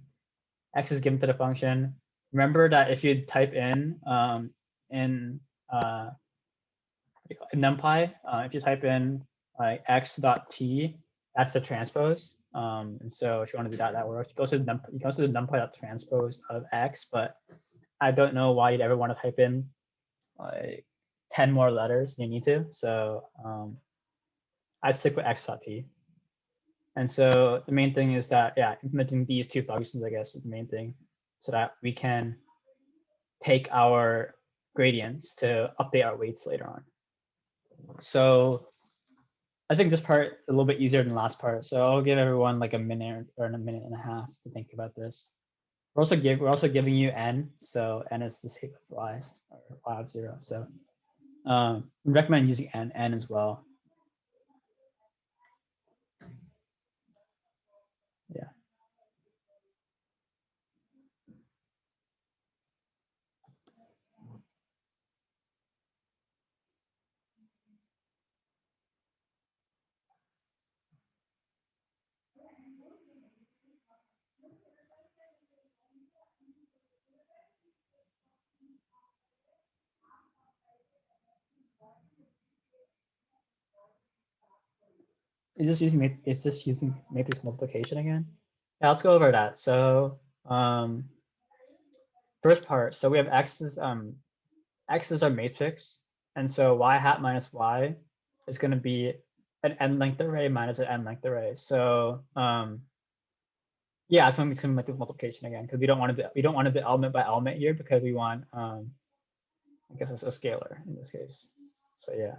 X is given to the function. Remember that if you type in NumPy, if you type in like x.t, that's the transpose. And so if you want to do that, that works. You go to the NumPy.transpose of x, but I don't know why you'd ever want to type in like 10 more letters than you need to. So I stick with x.t. And so the main thing is that, yeah, implementing these two functions, I guess, is the main thing, so that we can take our gradients to update our weights later on. So I think this part a little bit easier than the last part. So I'll give everyone like a minute or a minute and a half to think about this. We're also giving you n, so n is the same as y, or y of 0. So we recommend using n as well. Yeah. Is this using matrix multiplication again? Yeah, let's go over that. So first part, so we have x is our matrix, and so y hat minus y is going to be an n length array minus an n length array. So yeah, it's going to be matrix multiplication again, because we don't want to do element by element here, because we want I guess it's a scalar in this case. So yeah.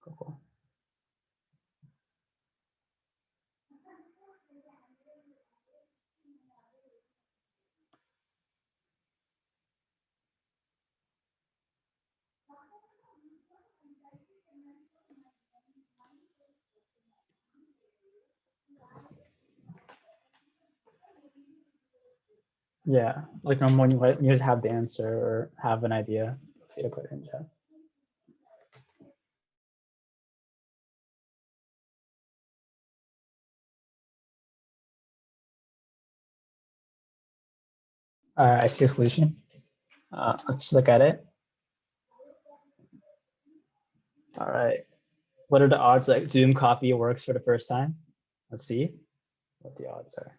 Cool. Yeah, like normally you just have the answer or have an idea to put in chat. All right, I see a solution. Let's look at it. All right, what are the odds that Zoom copy works for the first time? Let's see what the odds are.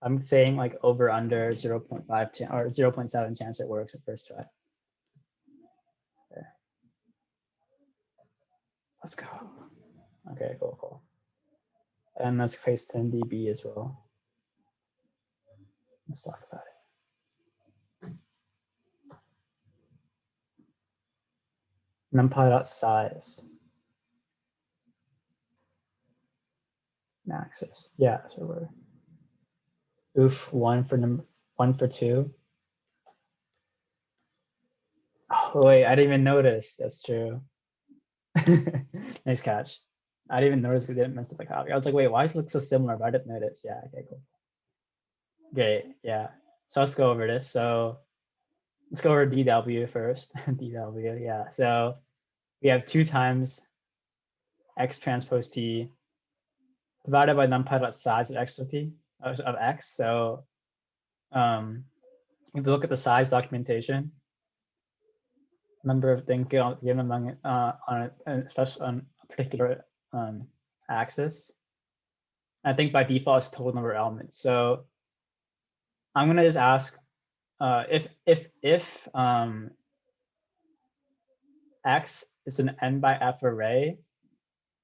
I'm saying like over under 0.5 or 0.7 chance it works at first try. Okay. Let's go. Okay, cool. And let's paste in DB as well. Let's talk about it. numpy.size. Axis. Yeah, so we're one for 2. Oh wait, I didn't even notice. That's true. Nice catch. I didn't even notice we didn't mess up the copy. I was like, wait, why does it look so similar? But I didn't notice. Yeah, okay, cool. Great, yeah. So let's go over this. So let's go over DW first. DW, yeah. So we have 2 times x transpose t divided by numpy.size of x of t of x. So if you look at the size documentation, number of things given among on a particular axis. I think by default it's total number of elements. So I'm gonna just ask if x is an n by f array,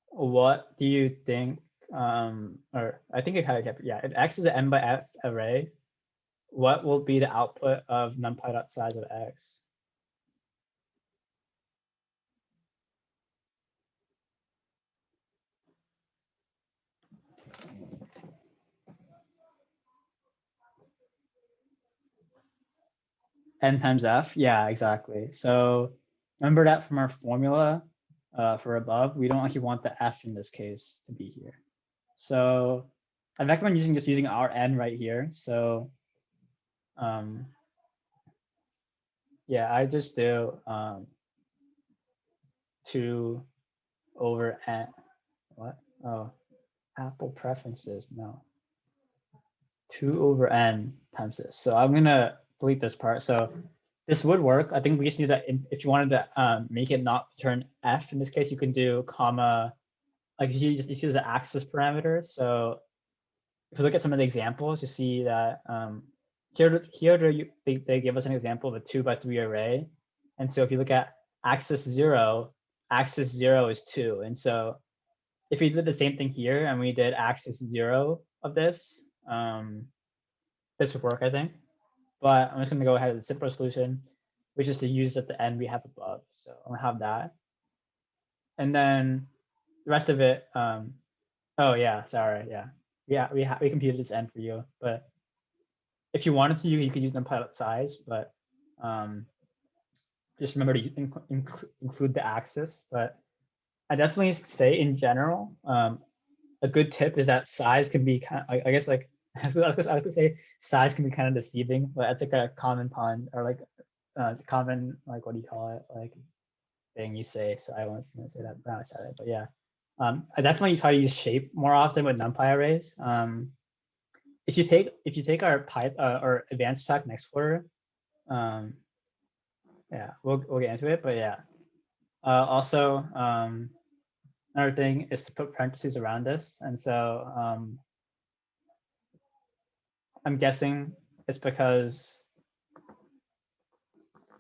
what do you think? Or I think it kind of yeah. If x is an n by f array, what will be the output of numpy.size of x? N times f, yeah, exactly. So remember that from our formula for above, we don't actually want the f in this case to be here. So I recommend just using our n right here. So yeah, I just do 2 over n. What? Oh, Apple preferences. No. 2 over n times this. So I'm gonna delete this part. So this would work. I think we just need that. If you wanted to make it not return f in this case, you can do comma. Like you just use an axis parameter. So if you look at some of the examples, you see that here they give us an example of a 2 by 3 array. And so if you look at axis 0 is 2. And so if we did the same thing here and we did axis 0 of this, this would work, I think. But I'm just going to go ahead with the simpler solution, which is to use at the end we have above. So I'm going to have that. And then the rest of it, oh yeah, sorry, yeah. We computed this n for you, but if you wanted to, you could use numpy.size, but just remember to include the axis. But I definitely say in general, a good tip is that size can be kind of, I guess like, I was gonna say size can be kind of deceiving, but that's like a common pun or like common, like, what do you call it? Like thing you say. So I wasn't gonna say that, but I said it, but yeah. I definitely try to use shape more often with numpy arrays. If you take our or advanced track next quarter, yeah, we'll get into it. But yeah, also another thing is to put parentheses around this, and so I'm guessing it's because.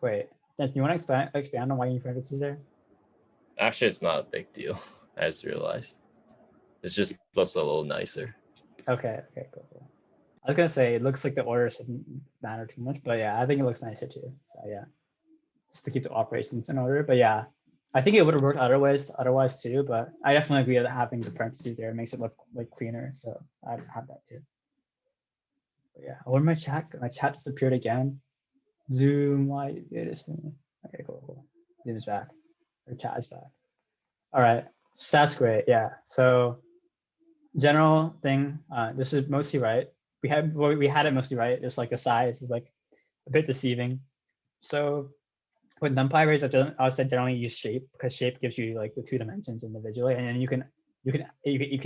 Wait, do you want to expand on why you need parentheses there? Actually, it's not a big deal. I just realized. It just looks a little nicer. Okay, cool. I was gonna say it looks like the order shouldn't matter too much, but yeah, I think it looks nicer too. So yeah, just to keep the operations in order. But yeah, I think it would have worked otherwise too. But I definitely agree that having the parentheses there makes it look like cleaner. So I'd have that too. But yeah, where my chat? My chat disappeared again. Zoom, why did this thing? Okay, cool. Zoom is back. Or chat is back. All right, so that's great. Yeah. So general thing. This is mostly right. We had it mostly right. It's like the size is like a bit deceiving. So with numpy arrays, I would say generally use shape because shape gives you like the 2 dimensions individually, and then you can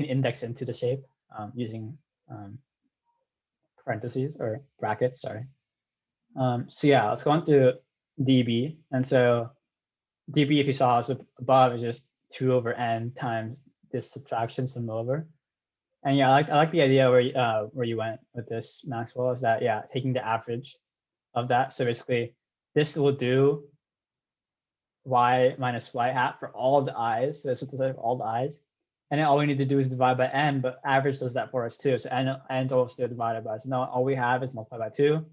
index into the shape using parentheses or brackets. Sorry. So yeah, let's go on to db. And so db, if you saw us above, is just 2 over n times this subtraction sum over. And yeah, I like the idea where you went with this, Maxwell, is that yeah, taking the average of that. So basically, this will do y minus y hat for all the i's. So it's all the i's, and then all we need to do is divide by n. But average does that for us too. So n's also divided by. So now all we have is multiply by 2,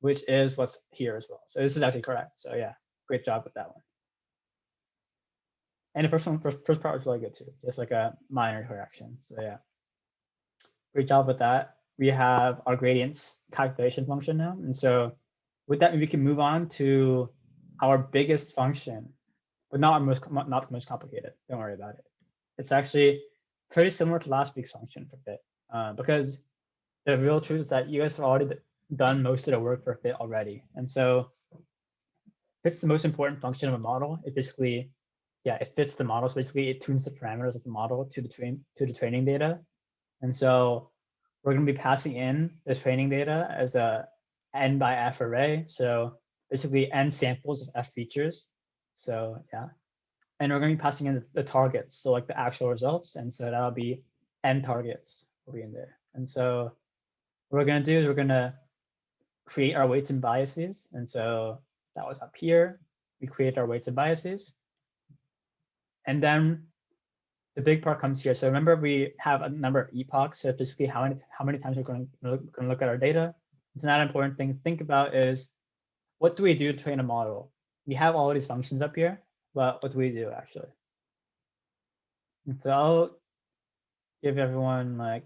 which is what's here as well. So this is actually correct. So yeah, great job with that one. And the first part was really good too, just like a minor correction. So yeah, great job with that. We have our gradients calculation function now. And so with that, we can move on to our biggest function, but not the most complicated. Don't worry about it. It's actually pretty similar to last week's function for fit, because the real truth is that you guys have already done most of the work for fit already. And so fit's the most important function of a model. It basically, yeah, it fits the model. So basically it tunes the parameters of the model to the training data. And so we're going to be passing in the training data as a n by f array. So basically n samples of f features. So yeah, and we're going to be passing in the targets, so like the actual results. And so that'll be n targets will be in there. And so what we're going to do is we're going to create our weights and biases. And so that was up here. We create our weights and biases. And then the big part comes here. So remember, we have a number of epochs. So basically how many times we're going to look at our data. It's not an important thing to think about is, what do we do to train a model? We have all of these functions up here, but what do we do actually? And so I'll give everyone like,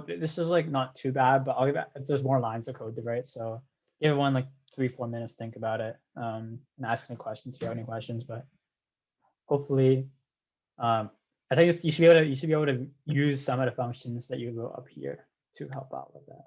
this is like not too bad, but I'll give there's more lines of code to write. So give everyone like 3-4 minutes to think about it, and ask any questions if you have any questions. But hopefully, I think you should be able to use some of the functions that you wrote up here to help out with that.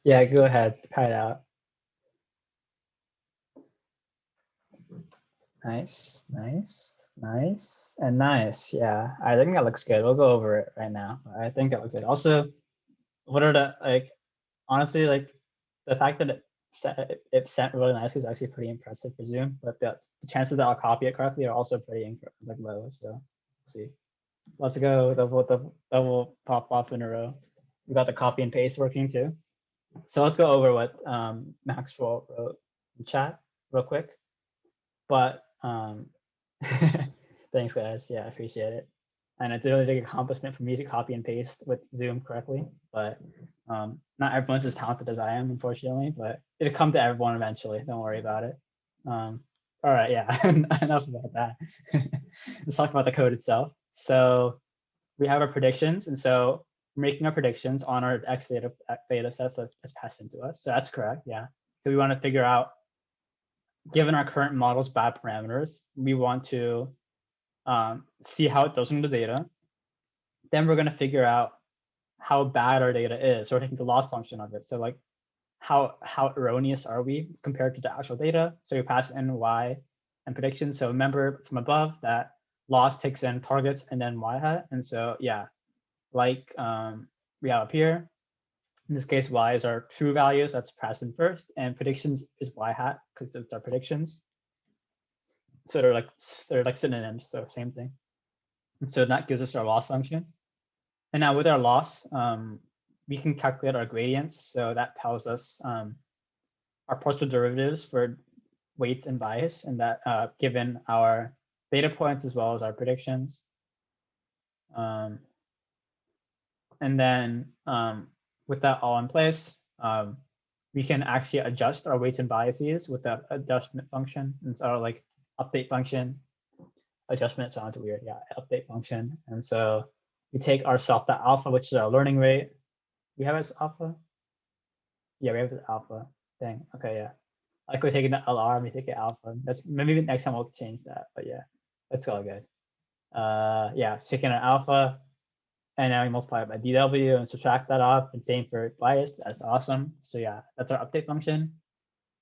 Yeah, go ahead, try it out. Nice, nice, nice, and nice. Yeah, I think that looks good. We'll go over it right now. I think that looks good. Also, what are the, like, honestly, like the fact that it sent really nicely is actually pretty impressive for Zoom. But the chances that I'll copy it correctly are also pretty like low. So we'll see. Let's go double pop off in a row. We got the copy and paste working too. So let's go over what Maxwell wrote in chat real quick. But thanks guys. Yeah, I appreciate it. And it's a really big accomplishment for me to copy and paste with Zoom correctly. But not everyone's as talented as I am, unfortunately, but it'll come to everyone eventually. Don't worry about it. All right, yeah, enough about that. Let's talk about the code itself. So we have our predictions. And so we're making our predictions on our X data sets that's passed into us. So that's correct, yeah. So we want to figure out, given our current model's bad parameters, we want to see how it does in the data. Then we're going to figure out how bad our data is. So we're taking the loss function of it. So like how erroneous are we compared to the actual data? So we pass in y and predictions. So remember from above that loss takes in targets and then y hat. And so yeah, like we have up here, in this case, y is our true values, that's passed in first, and predictions is y hat because it's our predictions. So they're like synonyms, so same thing. And so that gives us our loss function. And now with our loss, we can calculate our gradients. So that tells us our partial derivatives for weights and bias, and that given our data points as well as our predictions. And then with that all in place, we can actually adjust our weights and biases with that adjustment function. And so like update function, adjustment sounds weird. Yeah, update function. And so we take our self.alpha, which is our learning rate. We have it as alpha. Yeah, we have it as alpha. Dang. Okay, yeah. Like we're taking the LR, we take it alpha. That's maybe next time we'll change that, but yeah, that's all good. Yeah, taking an alpha, and now we multiply it by dw and subtract that off, and same for bias. That's awesome. So yeah, that's our update function.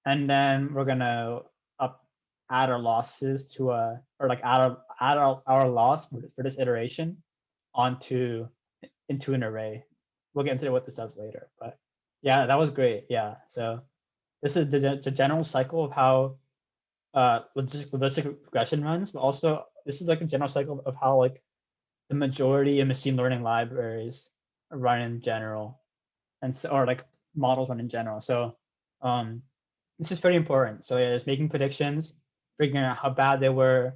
And then we're gonna add our losses to or like add our loss for this iteration into an array. We'll get into what this does later, but yeah, that was great. Yeah, so this is the general cycle of how logistic regression runs, but also this is like a general cycle of how like the majority of machine learning libraries run in general, and so, or like models run in general. So this is pretty important. So yeah, it's making predictions, figuring out how bad they were,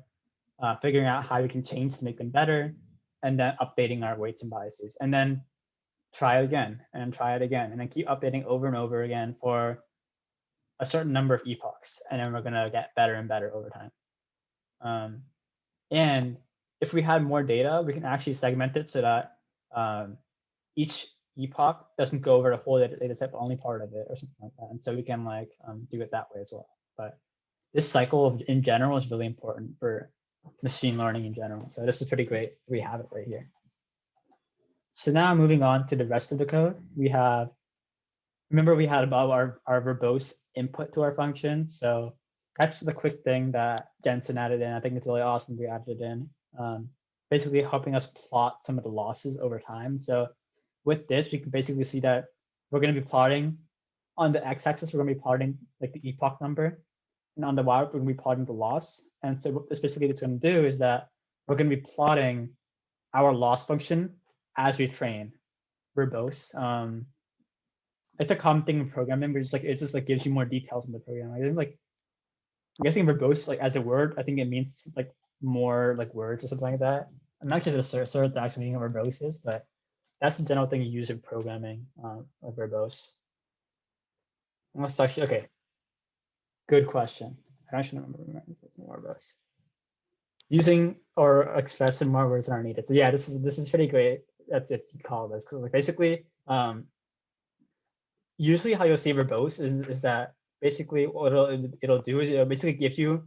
figuring out how we can change to make them better, and then updating our weights and biases, and then try it again and try it again, and then keep updating over and over again for a certain number of epochs, and then we're gonna get better and better over time. And if we had more data, we can actually segment it so that each epoch doesn't go over the whole data set, but only part of it or something like that. And so we can like do it that way as well. But this cycle in general is really important for machine learning in general. So this is pretty great. We have it right here. So now moving on to the rest of the code, we have, remember we had above our verbose input to our function. So that's the quick thing that Jensen added in. I think it's really awesome we added it in. Basically helping us plot some of the losses over time. So with this, we can basically see that we're going to be plotting on the x-axis, we're going to be plotting like the epoch number. And on the y, we're going to be plotting the loss. And so what this basically it's going to do is that we're going to be plotting our loss function as we train verbose. It's a common thing in programming, but it just gives you more details in the program. I think I'm guessing verbose as a word, I think it means like more like words or something like that. I'm not just assert the actual meaning of verbose is, but that's the general thing you use in programming of verbose. Let's actually, okay. Good question. I actually remember more verbose. Using or expressing more words than are needed. So yeah, this is pretty great. That's what you call this, because basically, usually how you'll see verbose is that basically what it'll do is it'll basically give you,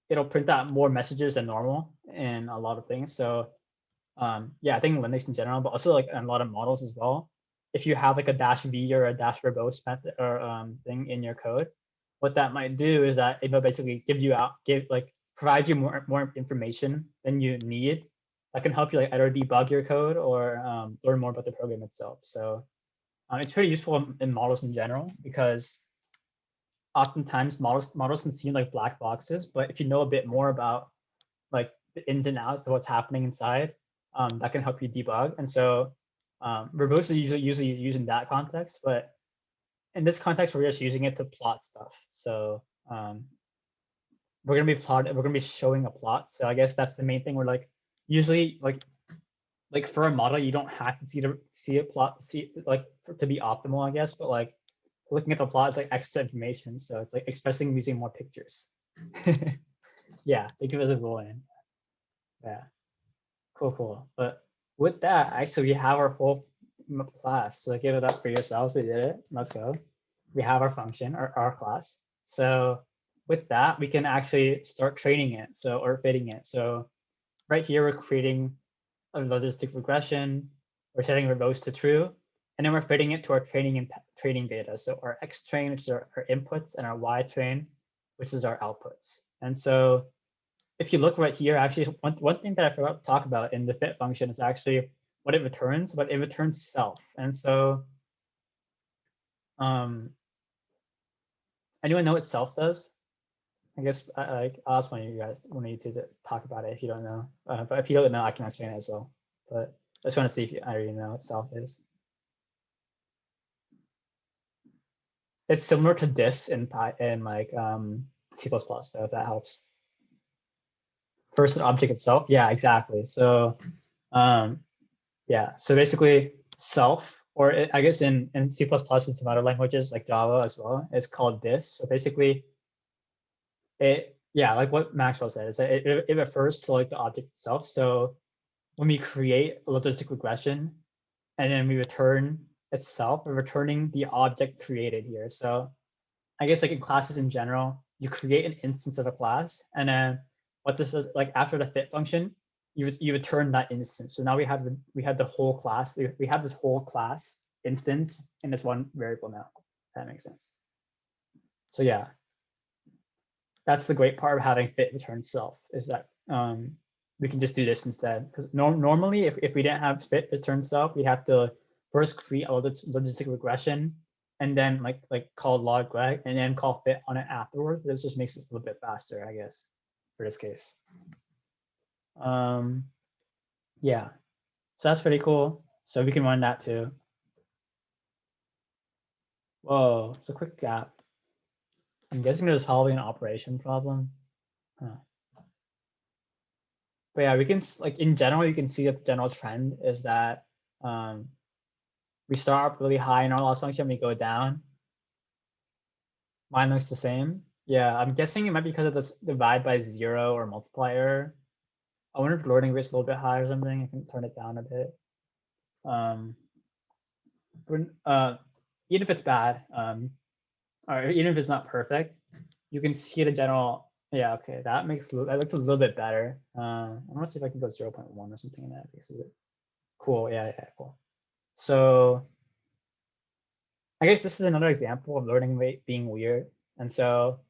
it'll print out more messages than normal in a lot of things. So yeah, I think Linux in general, but also in a lot of models as well. If you have a -v or a -verbose method or thing in your code, what that might do is that it will basically provide you more information than you need. That can help you either debug your code or learn more about the program itself. So it's pretty useful in models in general, because oftentimes models can seem like black boxes, but if you know a bit more about the ins and outs of what's happening inside, that can help you debug. And so verbose is usually used in that context, but in this context, we're just using it to plot stuff. So we're gonna be showing a plot. So I guess that's the main thing. We're usually for a model, you don't have to see a plot to be optimal, I guess. But looking at the plot is extra information. So it's expressing using more pictures. Yeah, think of it as a boolean. Yeah, cool. But with that, actually, we have our whole class. So give it up for yourselves. We did it. Let's go. We have our function, our class. So with that, we can actually start training it. Or fitting it. So right here, we're creating a logistic regression. We're setting verbose to true, and then we're fitting it to our training data. So our X train, which is our inputs, and our Y train, which is our outputs. And so if you look right here, actually, one thing that I forgot to talk about in the fit function is actually what it returns, but it returns self. And so anyone know what self does? I guess I'll ask one of you guys to talk about it if you don't know. But if you don't know, I can explain it as well. But I just want to see if you already know what self is. It's similar to this in C++, so if that helps. First, an object itself. Yeah, exactly. So yeah, so basically self, or I guess in C++ and some other languages like Java as well, it's called this. So basically like what Maxwell said, is that it refers to the object itself. So when we create a logistic regression and then we return itself, we're returning the object created here. So I guess like in classes in general, you create an instance of a class, and then what this is like after the fit function, you return that instance. So now we have the whole class. We have this whole class instance in this one variable now. If that makes sense. So yeah, that's the great part of having fit return self, is that we can just do this instead. Because normally, if we didn't have fit return self, we have to first create a logistic regression, and then like call log reg, and then call fit on it afterwards. This just makes it a little bit faster, I guess, for this case. Yeah, so that's pretty cool. So we can run that too. Whoa, it's a quick gap. I'm guessing there's probably an operation problem. Huh. But yeah, we can like in general, you can see that the general trend is that we start up really high in our loss function, we go down. Mine looks the same. Yeah, I'm guessing it might be because of this divide by 0 or multiplier. I wonder if the loading rate's a little bit high or something. I can turn it down a bit. Even if it's bad, or even if it's not perfect, you can see the general. Yeah, okay, that looks a little bit better. I want to see if I can go 0.1 or something in that. Cool. Yeah, cool. So I guess this is another example of learning rate being weird. And so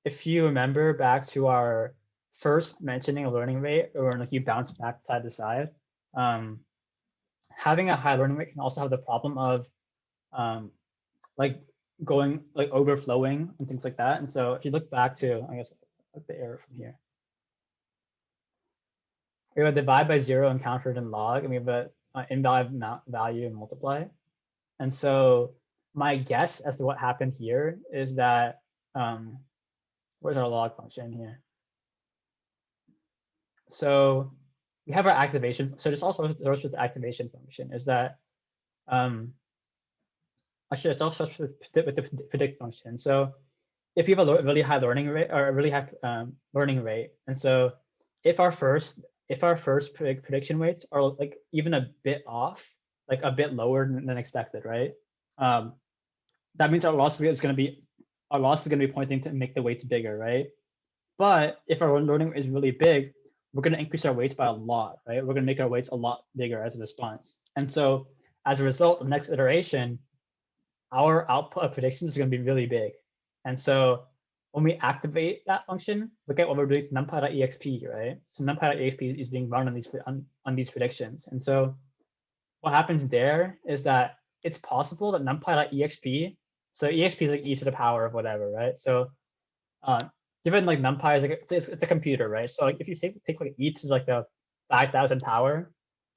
if you remember back to our first mentioning of learning rate, or like you bounce back side to side, having a high learning rate can also have the problem of like going like overflowing and things like that. And so if you look back to, I guess, like the error from here, we have a divide by 0 encountered in log, and we have an invalid value in multiply. And so my guess as to what happened here is that, where's our log function here? So we have our activation. So this also starts with the activation function, is that, actually it also starts with the predict function. So if you have a really high learning rate, or a really high learning rate, and so if our first prediction weights are like even a bit off, like a bit lower than expected, right? That means our loss is going to be pointing to make the weights bigger, right? But if our learning rate is really big, we're going to increase our weights by a lot, right? We're going to make our weights a lot bigger as a response. And so as a result of next iteration, our output of predictions is going to be really big. And so when we activate that function, look at what we're doing to numpy.exp, right? So numpy.exp is being run on these predictions. And so what happens there is that it's possible that numpy.exp, so exp is like e to the power of whatever, right? So given like numpy is like it's a computer, right? So like if you take like e to like the 5,000 power,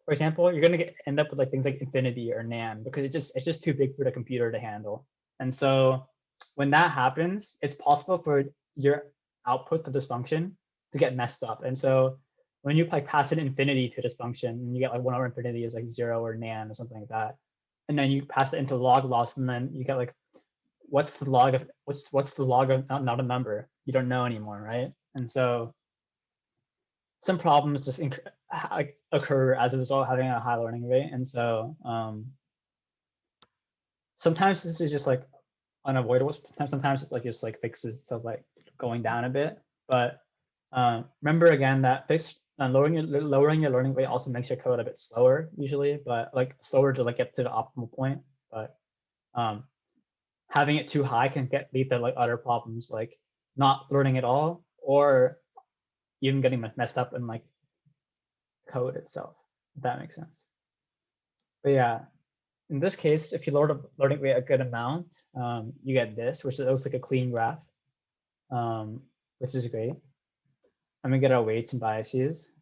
for example, you're gonna end up with like things like infinity or nan, because it's just too big for the computer to handle. And so when that happens, it's possible for your outputs of this function to get messed up. And so when you like pass an infinity to this function, and you get like 1 over infinity is like 0 or nan or something like that, and then you pass it into log loss, and then you get like what's the log of not a number? You don't know anymore, right? And so some problems just occur as a result of having a high learning rate. And so sometimes this is just like unavoidable. Sometimes it's like just like fixes itself like going down a bit. But remember again that lowering your learning rate also makes your code a bit slower usually, but like slower to like get to the optimal point. But having it too high can lead to like other problems, like not learning at all, or even getting messed up in like code itself, if that makes sense. But yeah, in this case, if you lower the learning rate a good amount, you get this, which looks like a clean graph, which is great. And we get our weights and biases,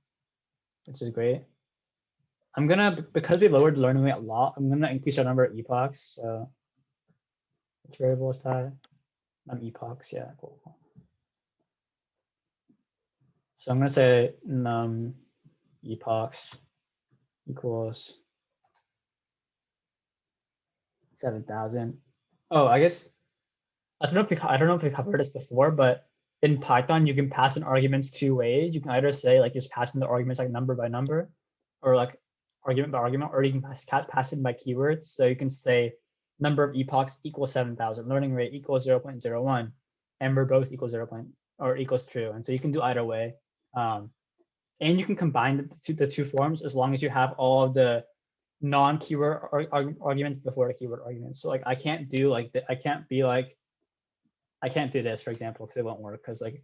which is great. I'm gonna, because we lowered the learning rate a lot, I'm gonna increase our number of epochs. So which variable is that? Epochs, yeah, cool. So I'm gonna say num epochs equals 7,000. Oh, I guess I don't know if we covered this before, but in Python you can pass in arguments 2 ways. You can either say like just pass in the arguments like number by number, or like argument by argument, or you can pass in by keywords. So you can say number of epochs equals 7,000, learning rate equals 0.01, and verbose equals 0. Or equals true. And so you can do either way. And you can combine the two forms as long as you have all of the non-keyword arguments before the keyword arguments. So like I can't do like I can't do this, for example, because it won't work. Because like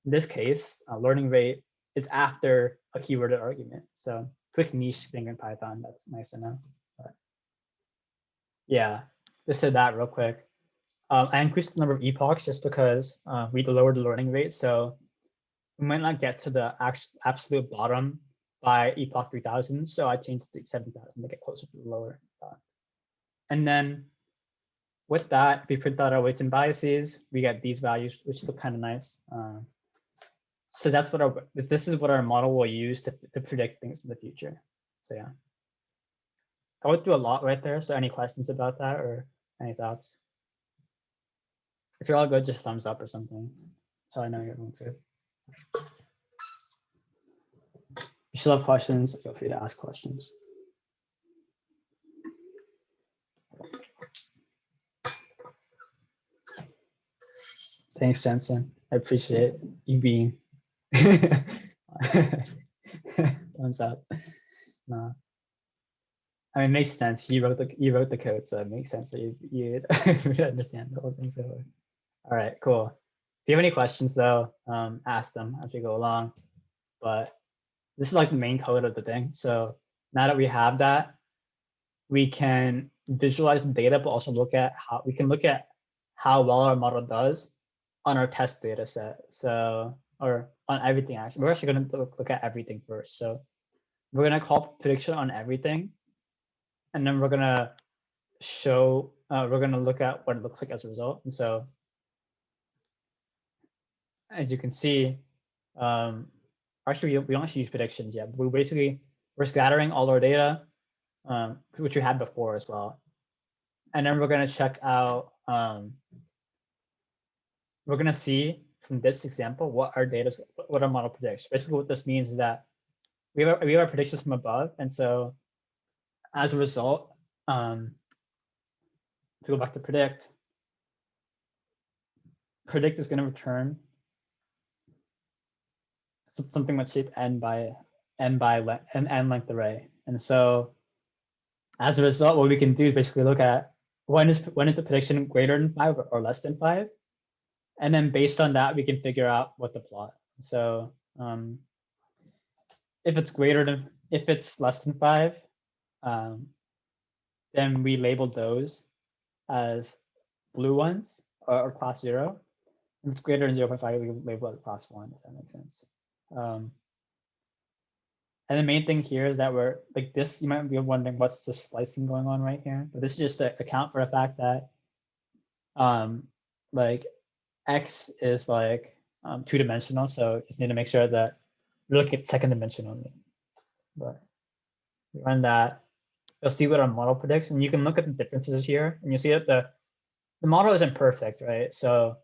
in this case, learning rate is after a keyword argument. So quick niche thing in Python. That's nice to know. But yeah, just said that real quick. I increased the number of epochs just because we lowered the learning rate. So we might not get to the absolute bottom by epoch 3000. So I changed it to 7,000 to get closer to the lower. And then with that, we print out our weights and biases. We get these values, which look kind of nice. So that's what this is what our model will use to predict things in the future. So yeah, I went through a lot right there. So any questions about that or any thoughts? If you're all good, just thumbs up or something. So I know you're going to. If you still have questions, feel free to ask questions. Thanks, Jensen. I appreciate you being thumbs up. No. I mean, it makes sense. You wrote the code, so it makes sense that you understand the whole thing. So, all right, cool. If you have any questions, though, ask them as we go along. But this is like the main code of the thing. So now that we have that, we can visualize the data, but also look at how well our model does on our test data set. So, or on everything, actually. We're actually going to look at everything first. So we're going to call prediction on everything. And then we're going to show, we're going to look at what it looks like as a result. And so, as you can see, actually, we don't actually use predictions yet. But we're scattering all our data, which we had before as well. And then we're going to check out, we're going to see from this example what our model predicts. Basically, what this means is that we have our predictions from above. And so as a result, if we go back to predict is going to return something with shape n by length array. And so as a result, what we can do is basically look at when is the prediction greater than 5 or less than 5, and then based on that we can figure out what to plot. So if it's less than 5, then we label those as blue ones or class 0. If it's greater than 0.5, we label it as class 1, if that makes sense. And the main thing here is that we're like this, you might be wondering what's the splicing going on right here, but this is just to account for the fact that like X is like 2-dimensional. So you just need to make sure that we look at second dimension only. But we run that, you'll see what our model predicts, and you can look at the differences here, and you see that the model isn't perfect, right? So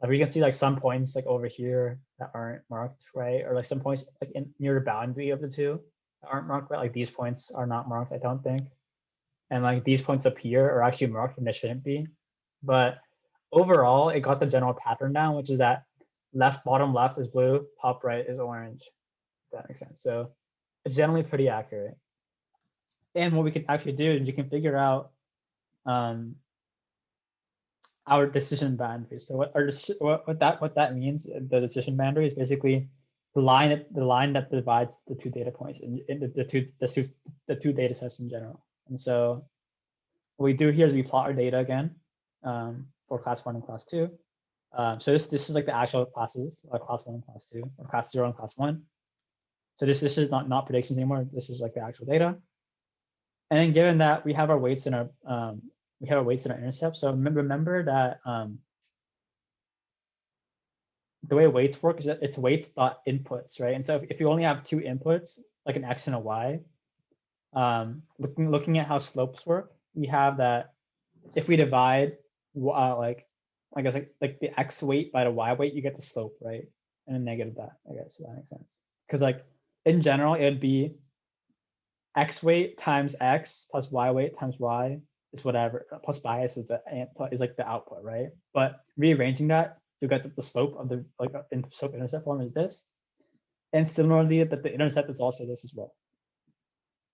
like we can see like some points like over here that aren't marked, right? Or like some points like near the boundary of the two that aren't marked, right? Like these points are not marked, I don't think. And like these points up here are actually marked when they shouldn't be. But overall, it got the general pattern down, which is that bottom left is blue, top right is orange, if that makes sense. So it's generally pretty accurate. And what we can actually do is you can figure out our decision boundaries. So what that means, the decision boundary is basically the line that divides the two data points in the two data sets in general. And so what we do here is we plot our data again for class 1 and class 2. So this is like the actual classes, like class 1 and class 2, or class 0 and class 1. So this is not predictions anymore. This is like the actual data. And then given that we have our weights in our intercept. So remember that the way weights work is that it's weights dot inputs, right? And so if you only have 2 inputs, like an x and a y, looking at how slopes work, we have that if we divide like the x weight by the y weight, you get the slope, right? And a negative that, I guess, so that makes sense. Because like in general, it would be x weight times x plus y weight times y is whatever, plus bias is like the output, right? But rearranging that, you get the slope of the slope intercept form is this, and similarly that the intercept is also this as well.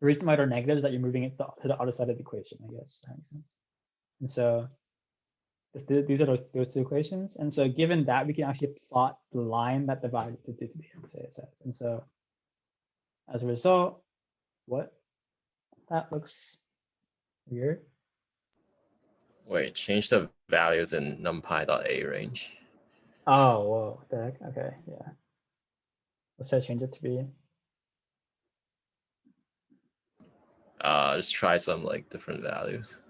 The reason why they're negative is that you're moving it to the other side of the equation, I guess. That makes sense. And so these are those two equations. And so given that, we can actually plot the line that divides the two sets. And so as a result, what? That looks weird. Wait, change the values in numpy.a range. Oh, whoa, what the heck? Okay, yeah. Let's try to change it to be. Just try some like different values.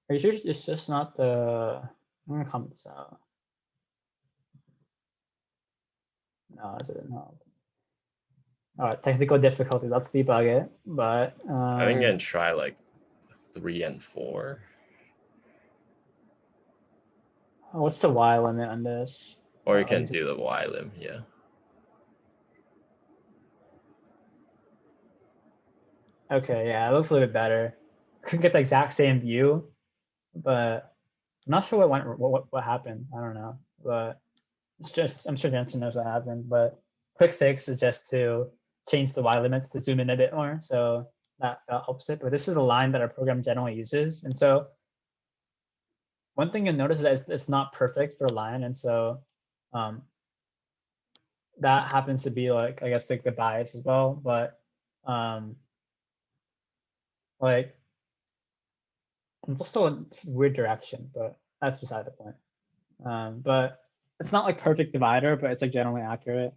Are you sure it's just not the? I'm gonna comment this out. No, is it not? All right, technical difficulty. Let's debug it. But I think you can try like 3 and 4. What's the Y limit on this? Or you can do the Y lim, yeah. Okay, yeah, it looks a little bit better. Couldn't get the exact same view, but I'm not sure what happened. I don't know, but it's just I'm sure Jensen knows what happened. But quick fix is just to change the Y limits to zoom in a bit more, so that helps it. But this is the line that our program generally uses, and so one thing you'll notice is that it's not perfect for line, and so that happens to be like, I guess, like the bias as well. But like it's also a weird direction, but that's beside the point. But it's not like perfect divider, but it's like generally accurate.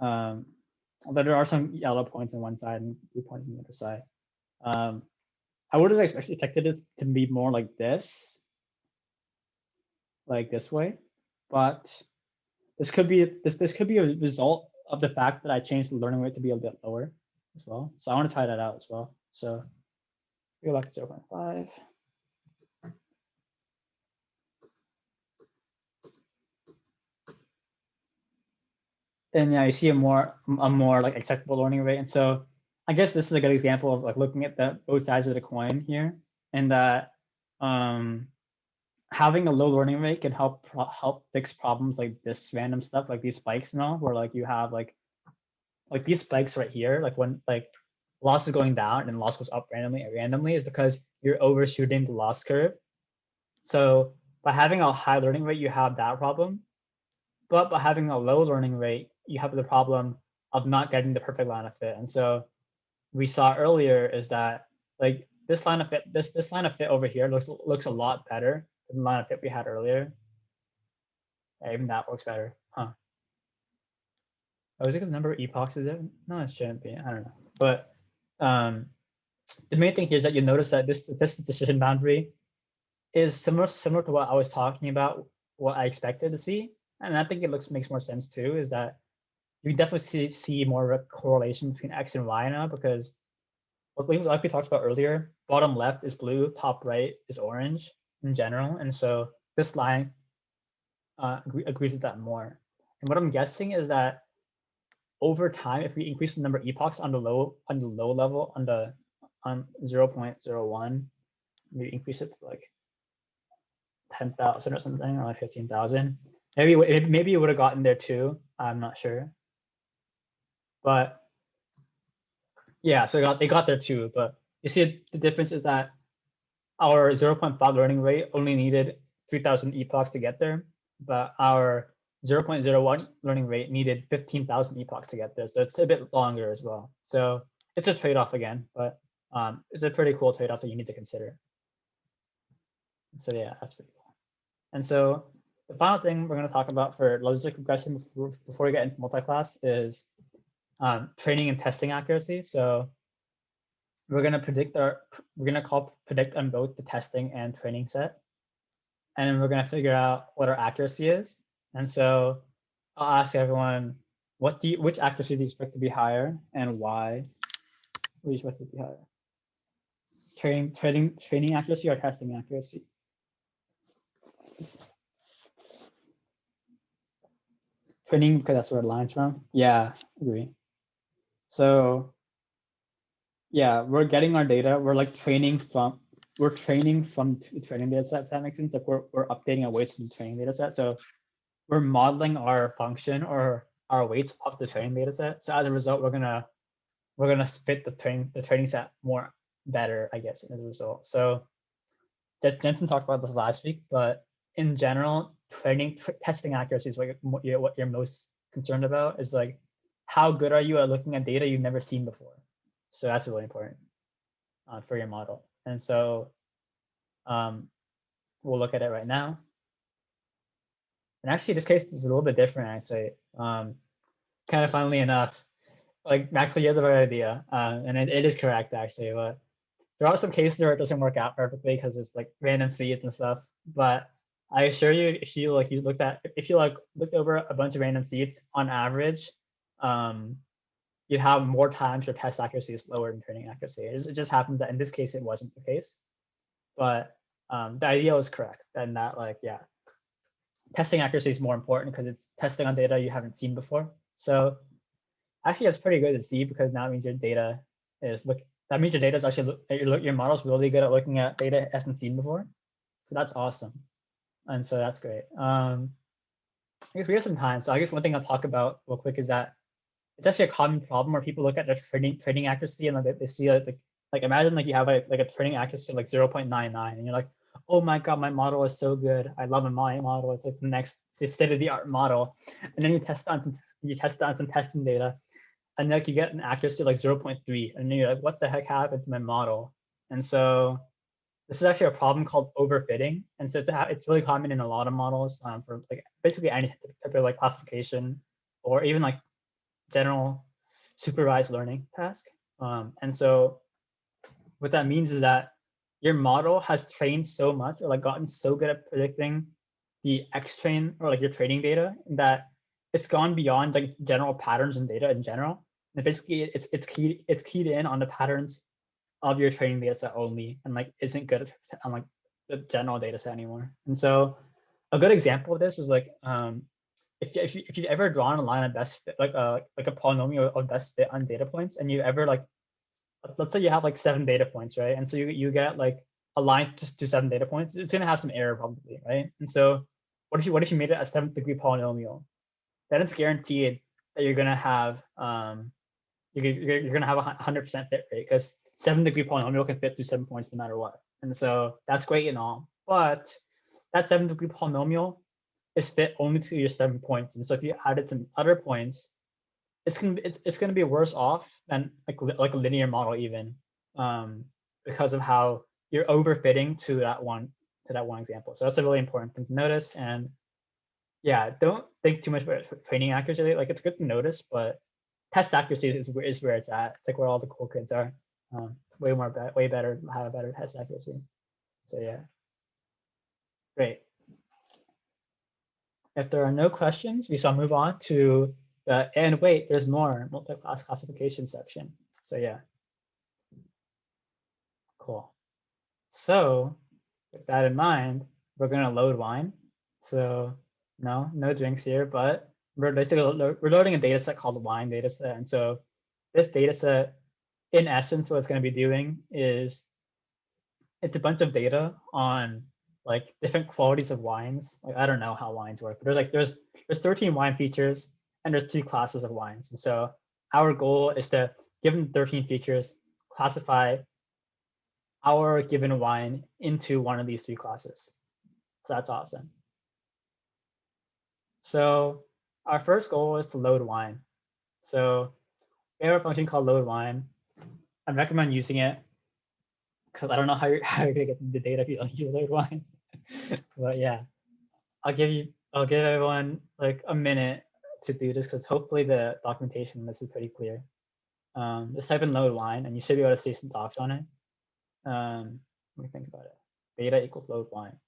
Although there are some yellow points on one side and blue points on the other side. I would have expected it to be more like this way, but this could be a result of the fact that I changed the learning rate to be a bit lower as well. So I want to try that out as well. So go back to 0.5. And yeah, you see a more like acceptable learning rate. And so I guess this is a good example of like looking at both sides of the coin here, and that having a low learning rate can help fix problems like this random stuff, like these spikes and all, where like you have like these spikes right here, like when like loss is going down and loss goes up randomly is because you're overshooting the loss curve. So by having a high learning rate, you have that problem. But by having a low learning rate, you have the problem of not getting the perfect line of fit. And so we saw earlier is that like this line of fit, this line of fit over here looks a lot better than the line of fit we had earlier. Yeah, even that works better, huh? Oh, is it because the number of epochs is it? No, it shouldn't be. I don't know. But the main thing here is that you notice that this decision boundary is similar to what I was talking about, what I expected to see. And I think it makes more sense too, is that you definitely see more of a correlation between X and Y now, because like we talked about earlier, bottom left is blue, top right is orange in general. And so this line agrees with that more. And what I'm guessing is that over time, if we increase the number of epochs on the low level on 0.01, we increase it to like 10,000 or something, or like 15,000. Maybe it would have gotten there too. I'm not sure. But yeah, so they got there too. But you see the difference is that our 0.5 learning rate only needed 3,000 epochs to get there, but our 0.01 learning rate needed 15,000 epochs to get there. So it's a bit longer as well. So it's a trade-off again, but it's a pretty cool trade-off that you need to consider. So yeah, that's pretty cool. And so the final thing we're going to talk about for logistic regression before we get into multiclass is training and testing accuracy. So we're going to predict on both the testing and training set, and we're going to figure out what our accuracy is. And so I'll ask everyone, which accuracy do you expect to be higher and why? Would you expect it to be higher? Training accuracy or testing accuracy? Training, because that's where it lines from. Yeah, agree. So Yeah, we're getting our data. We're like training from the training data set, if that makes sense. Like we're updating our weights from the training data set. So we're modeling our function or our weights off the training data set. So as a result, we're gonna fit the training set more better, I guess, as a result. So Jensen talked about this last week, but in general, testing accuracy is what you're most concerned about, is like how good are you at looking at data you've never seen before. So that's really important for your model. And so we'll look at it right now. And actually, this case is a little bit different, actually. Kind of funnily enough, like Maxwell, you have the right idea, and it is correct, actually. But there are some cases where it doesn't work out perfectly because it's like random seeds and stuff. But I assure you, if you looked over a bunch of random seeds on average, you'd have more times your test accuracy is lower than training accuracy. It just happens that in this case it wasn't the case, but the idea was correct. And that testing accuracy is more important because it's testing on data you haven't seen before. So actually, that's pretty good to see, because now it means your data is actually your model's really good at looking at data it hasn't seen before. So that's awesome, and so that's great. I guess we have some time. So I guess one thing I'll talk about real quick is that it's actually a common problem where people look at their training accuracy and they see like imagine like you have like a training accuracy of like 0.99 and you're like, oh my god, my model is so good. I love my model. It's like the next state-of-the-art model. And then you test on some testing data, and like you get an accuracy of like 0.3, and then you're like, what the heck happened to my model? And so this is actually a problem called overfitting. And so it's really common in a lot of models for like basically any type of like classification or even like general supervised learning task. And so what that means is that your model has trained so much or like gotten so good at predicting the X-train or like your training data that it's gone beyond like general patterns in data in general. And basically it's keyed in on the patterns of your training data set only, and like isn't good on like the general data set anymore. And so a good example of this is like if you've ever drawn a line of best fit, like a polynomial of best fit on data points, and you ever like, let's say you have like 7 data points, right? And so you get like a line to 7 data points, it's gonna have some error probably, right? And so what if you made it a 7th degree polynomial? Then it's guaranteed that you're gonna have you're gonna have a 100% fit rate, because 7th degree polynomial can fit through 7 points no matter what. And so that's great and all, but that 7th degree polynomial is fit only to your 7 points. And so if you added some other points, it's gonna be worse off than like a linear model even, because of how you're overfitting to that one example. So that's a really important thing to notice. And yeah, don't think too much about training accuracy. Like it's good to notice, but test accuracy is where it's at. It's like where all the cool kids are. Way better, have a better test accuracy. So yeah, great. If there are no questions, we shall move on to the, and wait, there's more, multi-class classification section. So yeah, cool. So with that in mind, we're gonna load wine. So no drinks here, but we're loading a data set called the wine data set. And so this data set, in essence, what it's gonna be doing is it's a bunch of data on like different qualities of wines. Like I don't know how wines work, but there's 13 wine features and there's 3 classes of wines. And so our goal is to, given 13 features, classify our given wine into one of these 3 classes. So that's awesome. So our first goal is to load wine. So we have a function called load wine. I recommend using it because I don't know how you're gonna get the data if you don't use load wine. But yeah, I'll give everyone like a minute to do this, because hopefully the documentation this is pretty clear. Just type in load wine and you should be able to see some docs on it. Let me think about it. Beta equals load wine.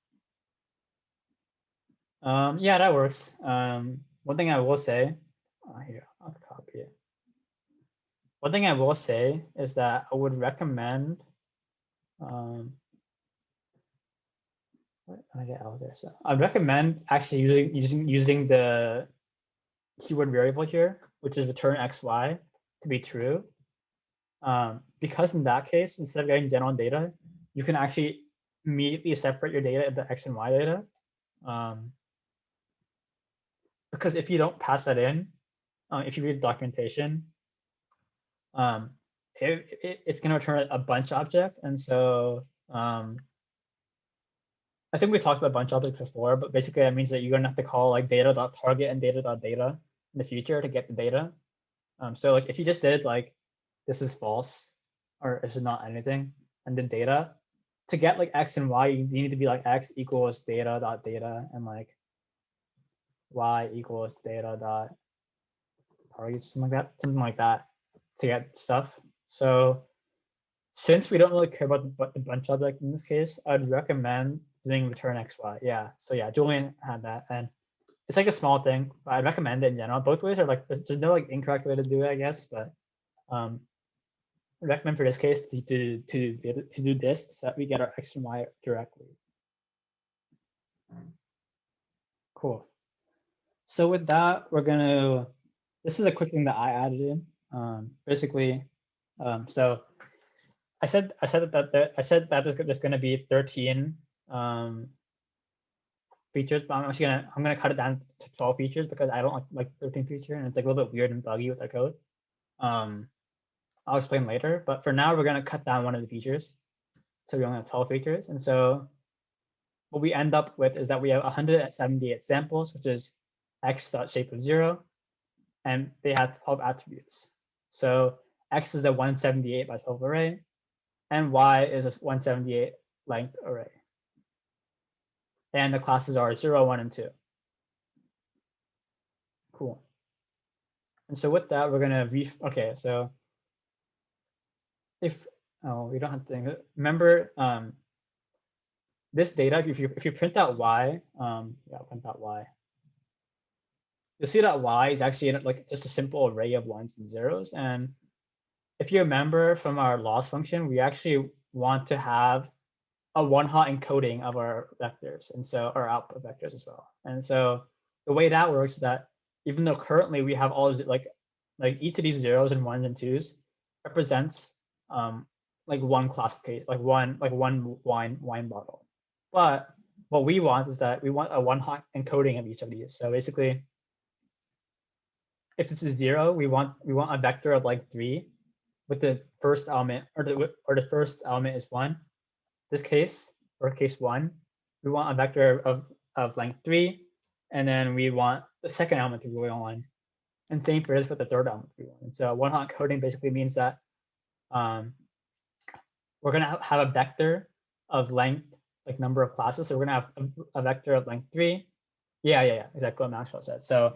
Yeah, that works. One thing I will say, here, I'll copy it. One thing I will say is that I would recommend, I get out there. So I recommend actually using the keyword variable here, which is return xy, to be true. because in that case, instead of getting general data, you can actually immediately separate your data into X and Y data. Because if you don't pass that in, if you read the documentation, it's going to return a bunch object. And so I think we talked about bunch objects before, but basically that means that you're going to have to call like data.target and data.data in the future to get the data. So like if you just did like this is false or this is not anything, and then data, to get like X and Y, you need to be like X equals data.data and like Y equals data.target, something like that to get stuff. So since we don't really care about the bunch object in this case, I'd recommend doing return XY. Yeah. So yeah, Julian had that, and it's like a small thing, but I recommend it in general. Both ways are like there's no like incorrect way to do it, I guess, but I recommend for this case to do this so that we get our X and Y directly. Cool. So with that, we're gonna. This is a quick thing that I added in. Basically, so I said that there's going to be 13 features, but I'm gonna cut it down to 12 features because I don't like 13 feature, and it's like a little bit weird and buggy with the code. I'll explain later, but for now we're gonna cut down one of the features, so we only have 12 features. And so what we end up with is that we have 178 samples, which is x.shape of 0, and they have 12 attributes. So x is a 178 by 12 array, and y is a 178 length array. And the classes are 0, 1, and 2. Cool. And so with that, we're gonna okay. So if we don't have to remember this data. If you print out y, print out y. You'll see that y is actually like just a simple array of ones and zeros. And if you remember from our loss function, we actually want to have a one-hot encoding of our vectors, and so our output vectors as well. And so the way that works is that even though currently we have all of like each of these zeros and ones and twos represents like one classification, like one wine bottle. But what we want is that we want a one-hot encoding of each of these. So basically, if this is 0, we want a vector of like 3 with the first element, or the first element is 1. This case, or case 1, we want a vector of length 3, and then we want the second element to be 1. And same for this with the third element to be 1. And so one-hot encoding basically means that we're going to have a vector of length, like number of classes. So we're going to have a vector of length 3. Yeah, exactly what Maxwell said. So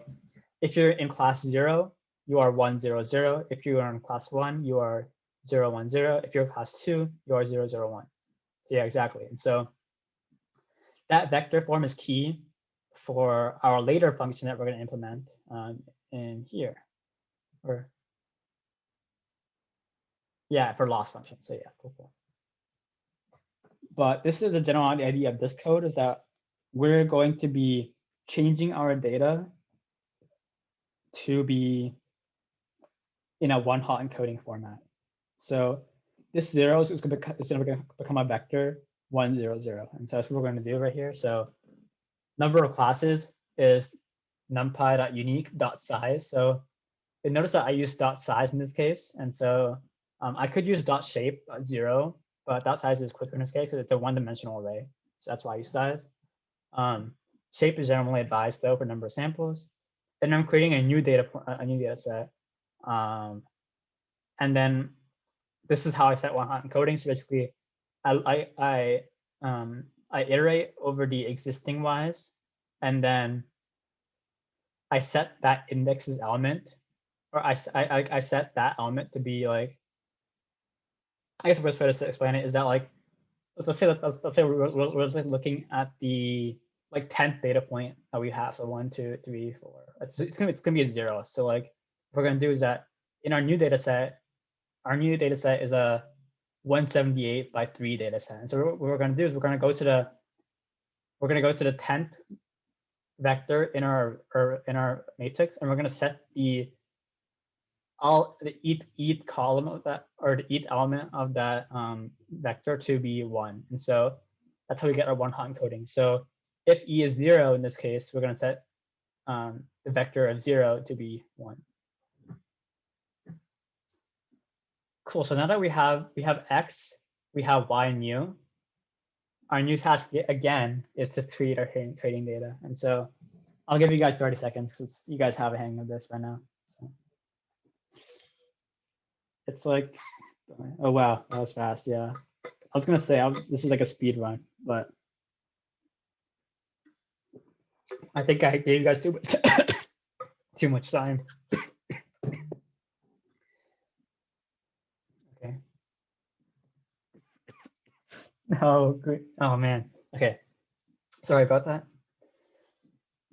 if you're in class 0, you are 1, 0, 0. If you are in class 1, you are 0, 1, 0. If you're class 2, you are 0, 0, 1. So yeah, exactly. And so that vector form is key for our later function that we're going to implement in here. Or yeah, for loss function. So yeah, cool. But this is the general idea of this code, is that we're going to be changing our data to be in a one-hot encoding format. So this 0 is going to become a vector 1, 0, 0. And so that's what we're going to do right here. So number of classes is numpy.unique.size. So you notice that I use .size in this case. And so I could use .shape 0, but .size is quicker in this case because it's a one-dimensional array. So that's why I use size. Shape is generally advised though for number of samples. And I'm creating a new data set. And then this is how I set one-hot encoding. So basically, I iterate over the existing y's, and then I set that index's element, or I set that element to be like, I guess the best way to explain it is that like, let's say we're looking at the like 10th data point that we have. So 1, 2, 3, 4. It's gonna be a 0. So like, what we're gonna do is that in our new data set is a 178 by 3 data set. And so what we're going to do is we're going to go to the 10th vector in our matrix, and we're going to set the each column of that, or each element of that vector to be 1. And so that's how we get our one hot encoding. So if E is 0 in this case, we're going to set the vector of 0 to be 1. Cool. So now that we have X, we have Y and U. Our new task again is to treat our trading data. And so I'll give you guys 30 seconds because you guys have a hang of this by now. So it's like, oh wow, that was fast. Yeah, I was gonna say this is like a speed run, but I think I gave you guys too much too much time. Okay. Oh, great. Oh man. Okay. Sorry about that.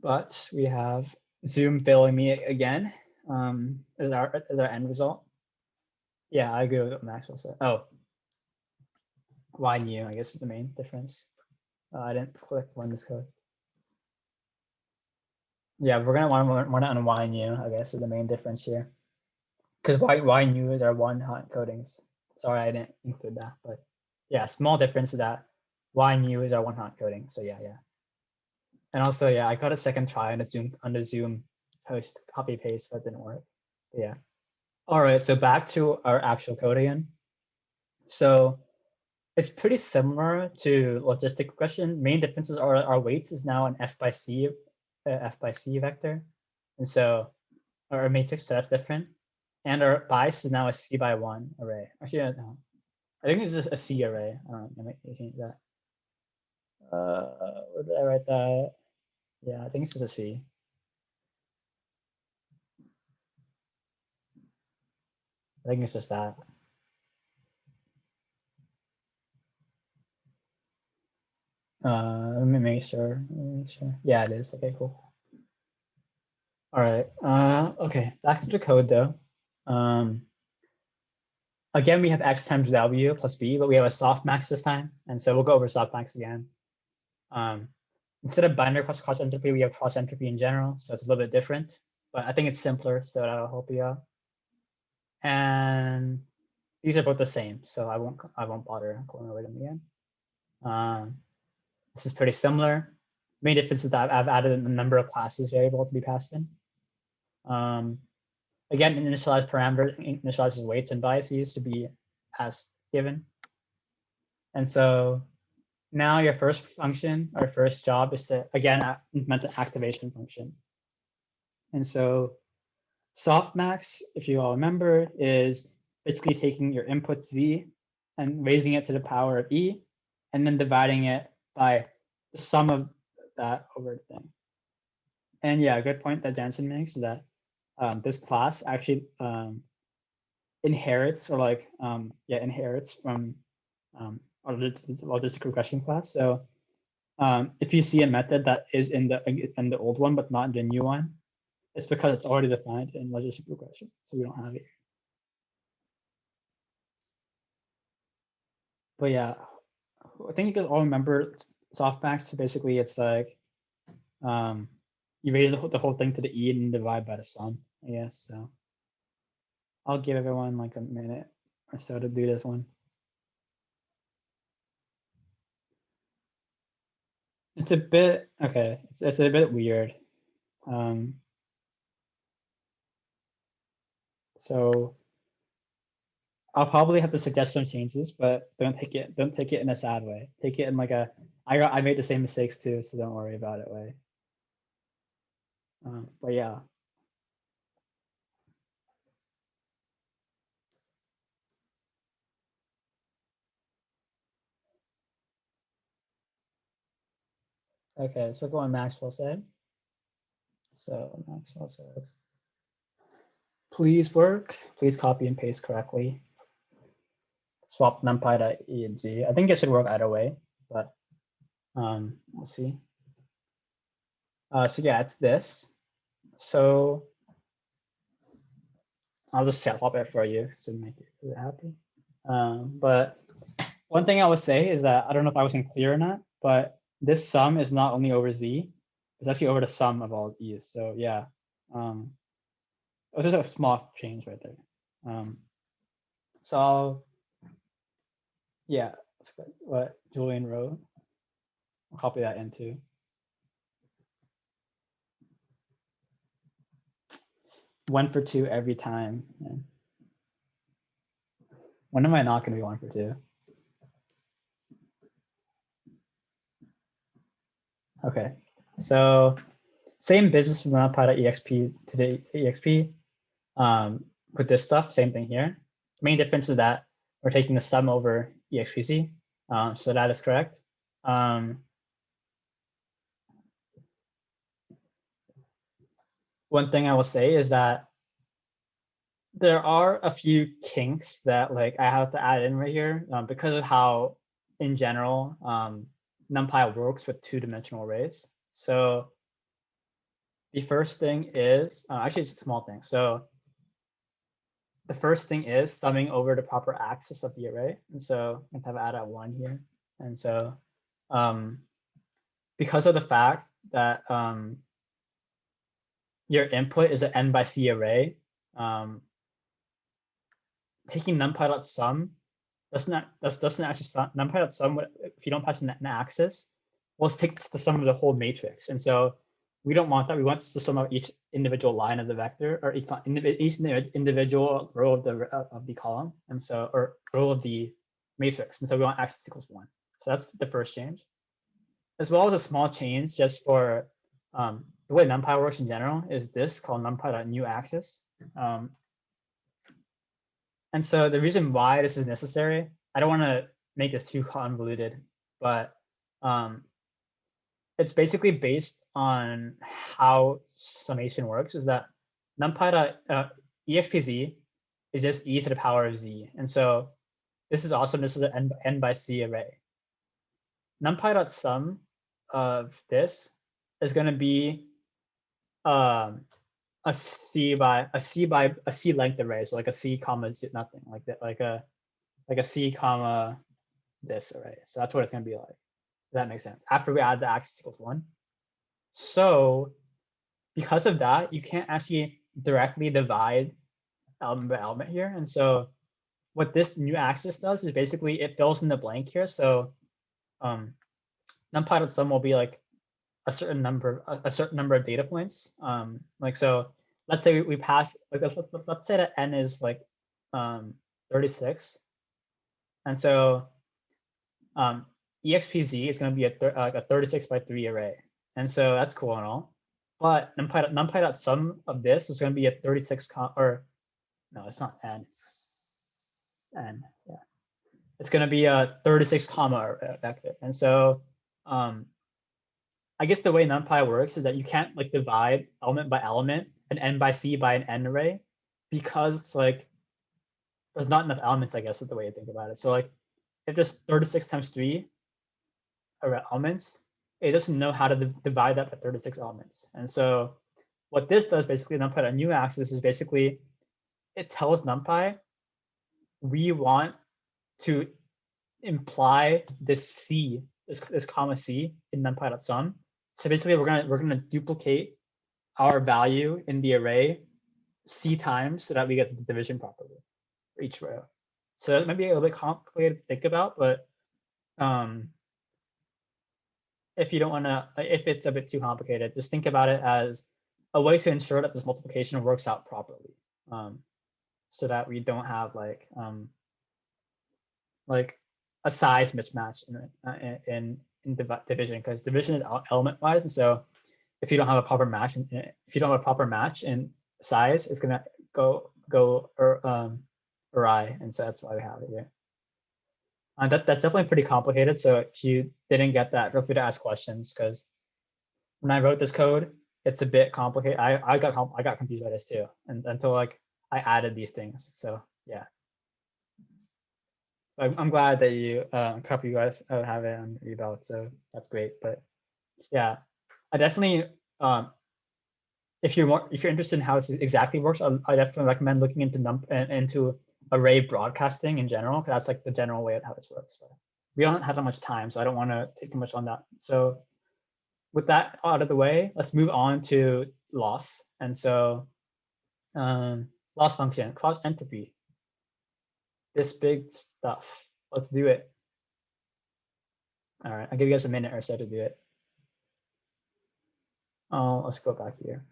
But we have Zoom failing me again. As our end result. Yeah, I agree with what Maxwell said. Oh, Y and U, I guess, is the main difference. I didn't click run this code. Yeah, we're gonna want to on Y and U, I guess, is the main difference here. Because Y and U is our one hot encodings. Sorry, I didn't include that, but yeah, small difference is that Y and U is our one hot encoding. So yeah. And also, yeah, I got a second try on the Zoom post copy paste, but it didn't work. But yeah. All right, so back to our actual code again. So it's pretty similar to logistic regression. Main differences are our weights is now an F by C vector, and so our matrix, so that's different. And our bias is now a C by 1 array. Actually, no, I think it's just a C array. I might change that. Where did I write that? Yeah, I think it's just a C. I think it's just that. Let me make sure. Yeah, it is. Okay, cool. All right. Okay, back to the code though. Again, we have X times W plus B, but we have a softmax this time. And so we'll go over softmax again. Instead of binary cross entropy, we have cross entropy in general. So it's a little bit different, but I think it's simpler, so that'll help you out. And these are both the same, so I won't bother going over them again. This is pretty similar. Main difference is that I've added a number of classes variable to be passed in. Again, initialize parameters, initializes weights and biases to be as given. And so now your first function, our first job is to, again, implement the activation function. And so softmax, if you all remember, is basically taking your input Z and raising it to the power of E, and then dividing it by the sum of that over the thing. And yeah, a good point that Jansen makes is that this class actually inherits inherits from our logistic regression class. So if you see a method that is in the old one but not in the new one, it's because it's already defined in logistic regression, so we don't have it. But yeah, I think you guys all remember softmax. So basically, it's like you raise the whole thing to the E and divide by the sum, I guess. So I'll give everyone like a minute or so to do this one. It's a bit, okay, it's a bit weird. So I'll probably have to suggest some changes, but don't take it in a sad way. Take it in like a, I made the same mistakes too, so don't worry about it way. But yeah. Okay, so go on Maxwell said. So Maxwell says, please work, please copy and paste correctly. Swap numpy to E and Z. I think it should work either way, but we'll see. So yeah, it's this. So I'll just swap it for you to make you happy. But one thing I would say is that I don't know if I wasn't clear or not, but this sum is not only over Z, it's actually over the sum of all E's. So yeah. was just a small change right there. So yeah, that's what Julian wrote. I'll copy that into. One for two every time. Yeah. When am I not going to be one for two? Okay, so same business from NumPy.exp to the exp. With this stuff, same thing here. Main difference is that we're taking the sum over expc. So that is correct. One thing I will say is that there are a few kinks that like I have to add in right here because of how, in general, NumPy works with two-dimensional arrays. So the first thing is actually it's a small thing. So the first thing is summing over the proper axis of the array, and so I have to add a 1 here. And so because of the fact that your input is an n by c array, taking numpy.sum doesn't actually sum numpy.sum if you don't pass an axis. We'll take the sum of the whole matrix, and so we don't want that. We want the sum of each individual line of the vector, or each individual row of the column, and so or row of the matrix, and so we want axis equals 1. So that's the first change, as well as a small change just for the way NumPy works in general is this called numpy.newAxis. And so the reason why this is necessary, I don't want to make this too convoluted, but it's basically based on how summation works, is that numpy.expz is just e to the power of z. And so this is an n by c array. NumPy.sum of this is going to be a c length array, so like a c comma nothing, like that, like a c comma this array. So that's what it's going to be like. If that makes sense. After we add the axis equals 1. So because of that, you can't actually directly divide element by element here. And so what this new axis does is basically it fills in the blank here. So NumPy.sum will be like a certain number of data points. Like so, let's say we pass like let's say that n is like 36, and so expz is going to be a 36 by 3 array, and so that's cool and all. But NumPy.sum of this is going to be a 36 or no, it's not n, it's n. Yeah, it's going to be a 36 comma vector, and so I guess the way NumPy works is that you can't like divide element by element and n by c by an n array, because like there's not enough elements, I guess is the way to think about it. So like if there's 36 times 3 elements, it doesn't know how to divide that by 36 elements. And so what this does basically, NumPy.newAxis is basically it tells NumPy we want to imply this c, this comma c in NumPy.sum. So basically we're gonna duplicate our value in the array c times so that we get the division properly for each row. So that might be a little bit complicated to think about, but if you don't want to, if it's a bit too complicated, just think about it as a way to ensure that this multiplication works out properly, so that we don't have like a size mismatch in division, because division is element wise, and so if you don't have a proper match, in size, it's gonna go awry, and so that's why we have it here. That's definitely pretty complicated. So if you didn't get that, feel free to ask questions, because when I wrote this code, it's a bit complicated. I got confused by this too, and until like I added these things. So yeah. I'm glad that you a couple of you guys have it on your belt, so that's great. But yeah, I definitely if you're interested in how this exactly works, I definitely recommend looking into array broadcasting in general, because that's like the general way of how this works. But we don't have that much time, so I don't want to take too much on that. So with that out of the way, let's move on to loss. And so Loss function, cross entropy. This big stuff. Let's do it. All right, I'll give you guys a minute or so to do it. Oh, let's go back here.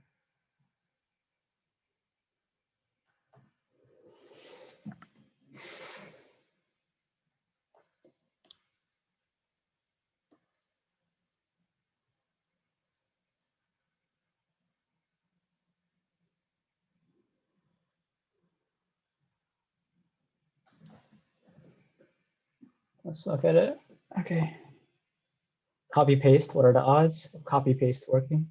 Let's look at it. Okay. Copy paste. What are the odds of copy paste working?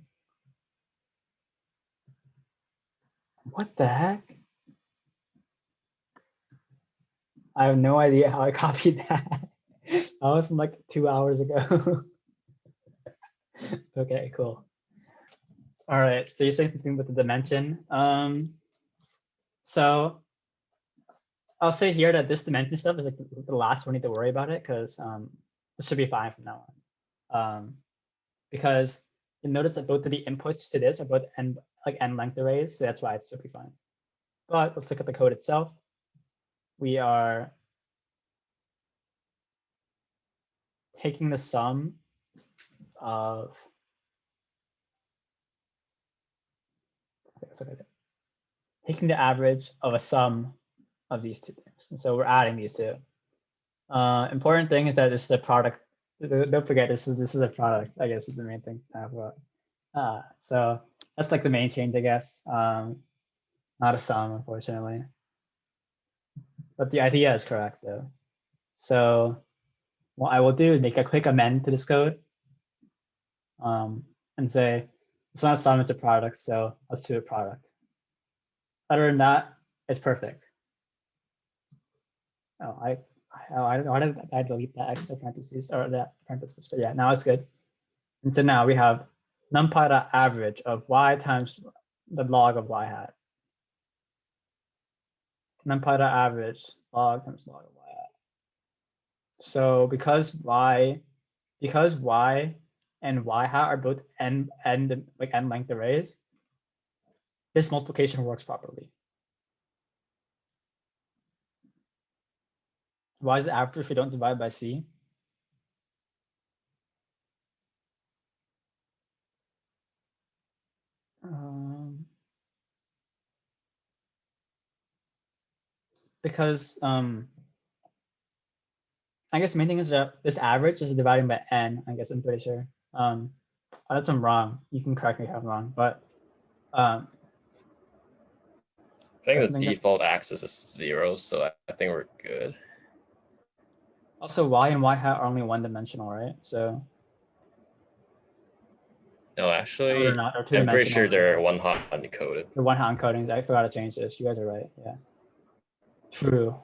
What the heck? I have no idea how I copied that. That was from like 2 hours ago. Okay, cool. All right, so you're saying something with the dimension. So I'll say here that this dimension stuff is like the last one we need to worry about it, because this should be fine from now on. Because you notice that both of the inputs to this are both n length arrays, so that's why it should be fine. But let's look at the code itself. We are taking the sum of taking the average of a sum of these two things. And so we're adding these two. Important thing is that this is a product. Don't forget, this is a product, I guess is the main thing to talk about. So that's like the main change, I guess. Not a sum, unfortunately. But the idea is correct though. So what I will do is make a quick amend to this code and say, it's not a sum, it's a product. So let's do a product. Other than that, it's perfect. Oh, why did I delete that extra parentheses or that parenthesis? But yeah, now it's good. And so now we have numpy.average of y times the log of y hat. Numpy.average log times log of y hat. So because y and y hat are both n length arrays, this multiplication works properly. Why is it average if we don't divide by c? Because I guess the main thing is that this average is dividing by n. I guess I'm pretty sure. Unless I'm wrong, you can correct me if I'm wrong. But I think the default axis is 0, so I think we're good. Also, y and y hat are only one-dimensional, right? So no, actually, they're not. They're I'm pretty sure they're one-hot encoded. They're one-hot encodings. I forgot to change this. You guys are right. Yeah. True.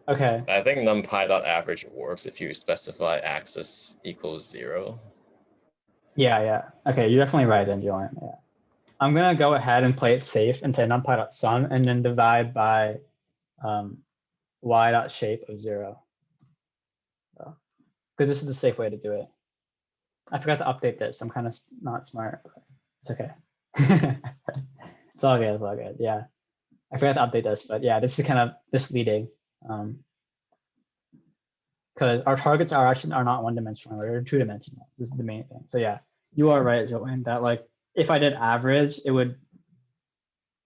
Okay. I think numpy.average works if you specify axis equals 0. Yeah. Okay, you're definitely right then, Julian. Yeah. I'm gonna go ahead and play it safe and say numpy.sum and then divide by y.shape of 0. Because this is the safe way to do it. I forgot to update this. I'm kind of not smart, but it's okay. It's all good. It's all good. Yeah. I forgot to update this, but yeah, this is kind of misleading. Because our targets are not one-dimensional, they're two-dimensional. This is the main thing. So yeah, you are right, Joanne, that like if I did average, it would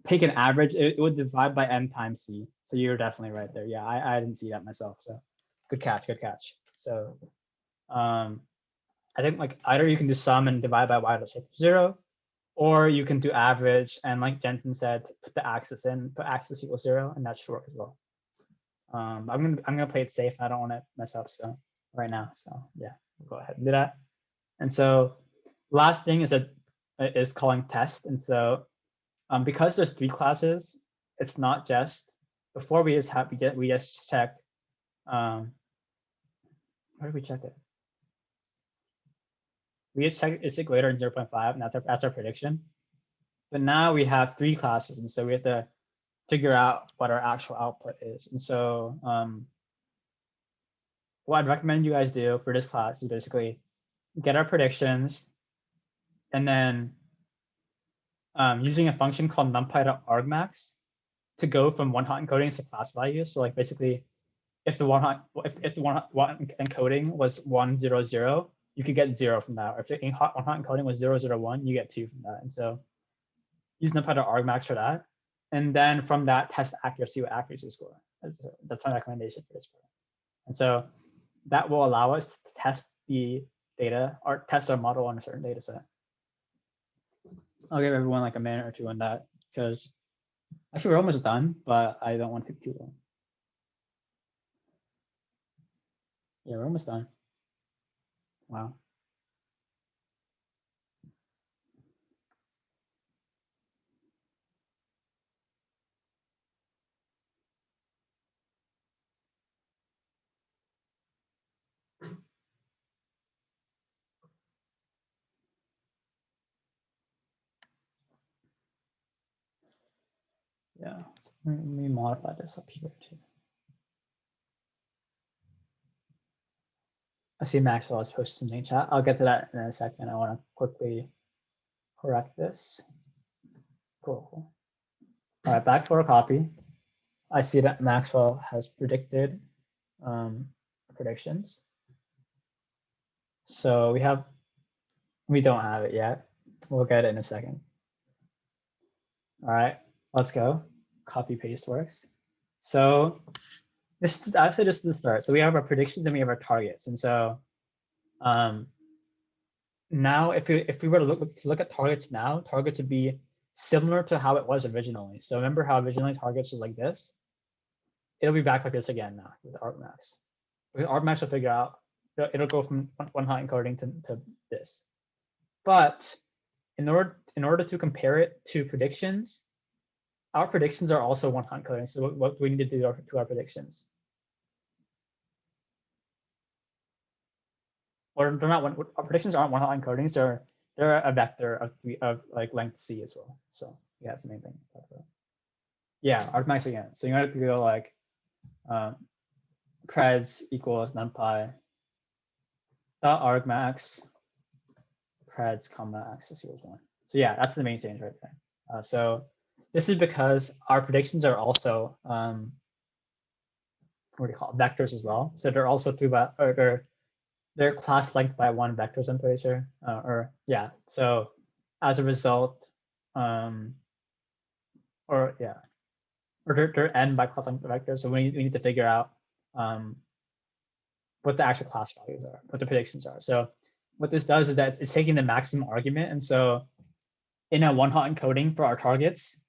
take an average, it would divide by m times c. So you're definitely right there. Yeah, I didn't see that myself. So good catch, good catch. So I think like either you can do sum and divide by y.shape of 0, or you can do average and like Jensen said, put the axis in, put axis equals 0, and that should work as well. I'm gonna play it safe. I don't want to mess up so right now. So yeah, we'll go ahead and do that. And so last thing is calling test. And so because there's 3 classes, it's not just before we just checked. Where did we check it? We just checked is it greater than 0.5, and that's our prediction. But now we have 3 classes, and so we have to figure out what our actual output is. And so what I'd recommend you guys do for this class is basically get our predictions and then using a function called numpy.argmax to go from one hot encodings to class values. So like basically, if the one hot encoding was 100, you could get 0 from that. Or if the one hot encoding was 001, you get 2 from that. And so use numpy.argmax for that. And then from that, test accuracy with accuracy score. That's my recommendation for this program. And so that will allow us to test the data or test our model on a certain data set. I'll give everyone like a minute or two on that because actually we're almost done, but I don't want to take too long. Yeah, we're almost done. Wow. Yeah, let me modify this up here too. I see Maxwell has posted something in chat. I'll get to that in a second. I want to quickly correct this. Cool. All right, back to our copy. I see that Maxwell has predicted predictions. So we don't have it yet. We'll get it in a second. All right, let's go. Copy paste works. So this is actually just the start. So we have our predictions and we have our targets. And so now if we were to look at targets now, targets would be similar to how it was originally. So remember how originally targets was like this? It'll be back like this again now with argmax. With argmax will figure out, it'll go from one hot encoding to this. But in order to compare it to predictions, our predictions are also one hot encoding. So what do we need to do to our predictions? Or they're not our predictions aren't one hot encodings. They're a vector of like length c as well. So yeah, that's the main thing. Yeah, argmax again. So you have to go like preds equals numpy dot argmax preds comma axis equals 1. So yeah, that's the main change right there. So this is because our predictions are also what do you call it, vectors as well. So they're also they're class length by 1 vectors, I'm pretty sure. Or yeah. So as a result, or they're n by class length vectors. So we need to figure out what the actual class values are, what the predictions are. So what this does is that it's taking the maximum argument. And so in a one hot encoding for our targets,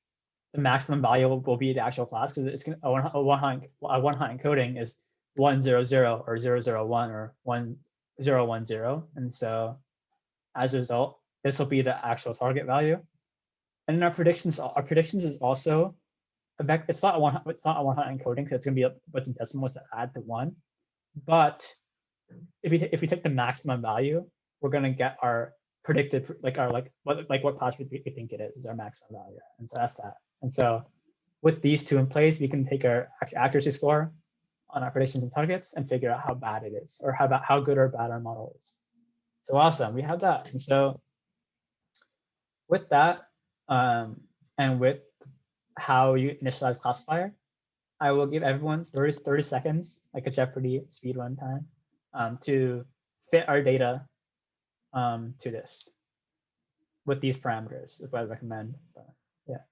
the maximum value will be the actual class because it's a one hot encoding is 100 or 001 or 1010. And so as a result, this will be the actual target value. And in our predictions is also it's not a one hot encoding because it's gonna be a bunch of decimals that add to 1. But if we take the maximum value, we're gonna get our predicted what class we think it is our maximum value. And so that's that. And so with these two in place, we can take our accuracy score on our predictions and targets and figure out how bad it is or how good or bad our model is. So awesome, we have that. And so with that and with how you initialize classifier, I will give everyone 30 seconds, like a Jeopardy speed run time, to fit our data to this with these parameters, is what I recommend. But, yeah.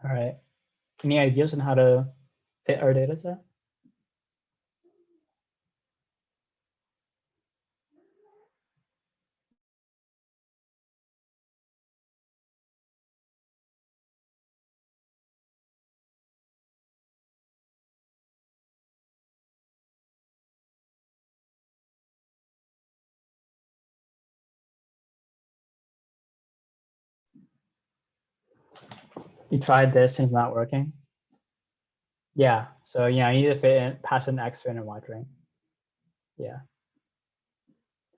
All right. Any ideas on how to fit our data set? You tried this and it's not working. Yeah. So yeah, you need to fit in, pass an X string and Y string. Yeah.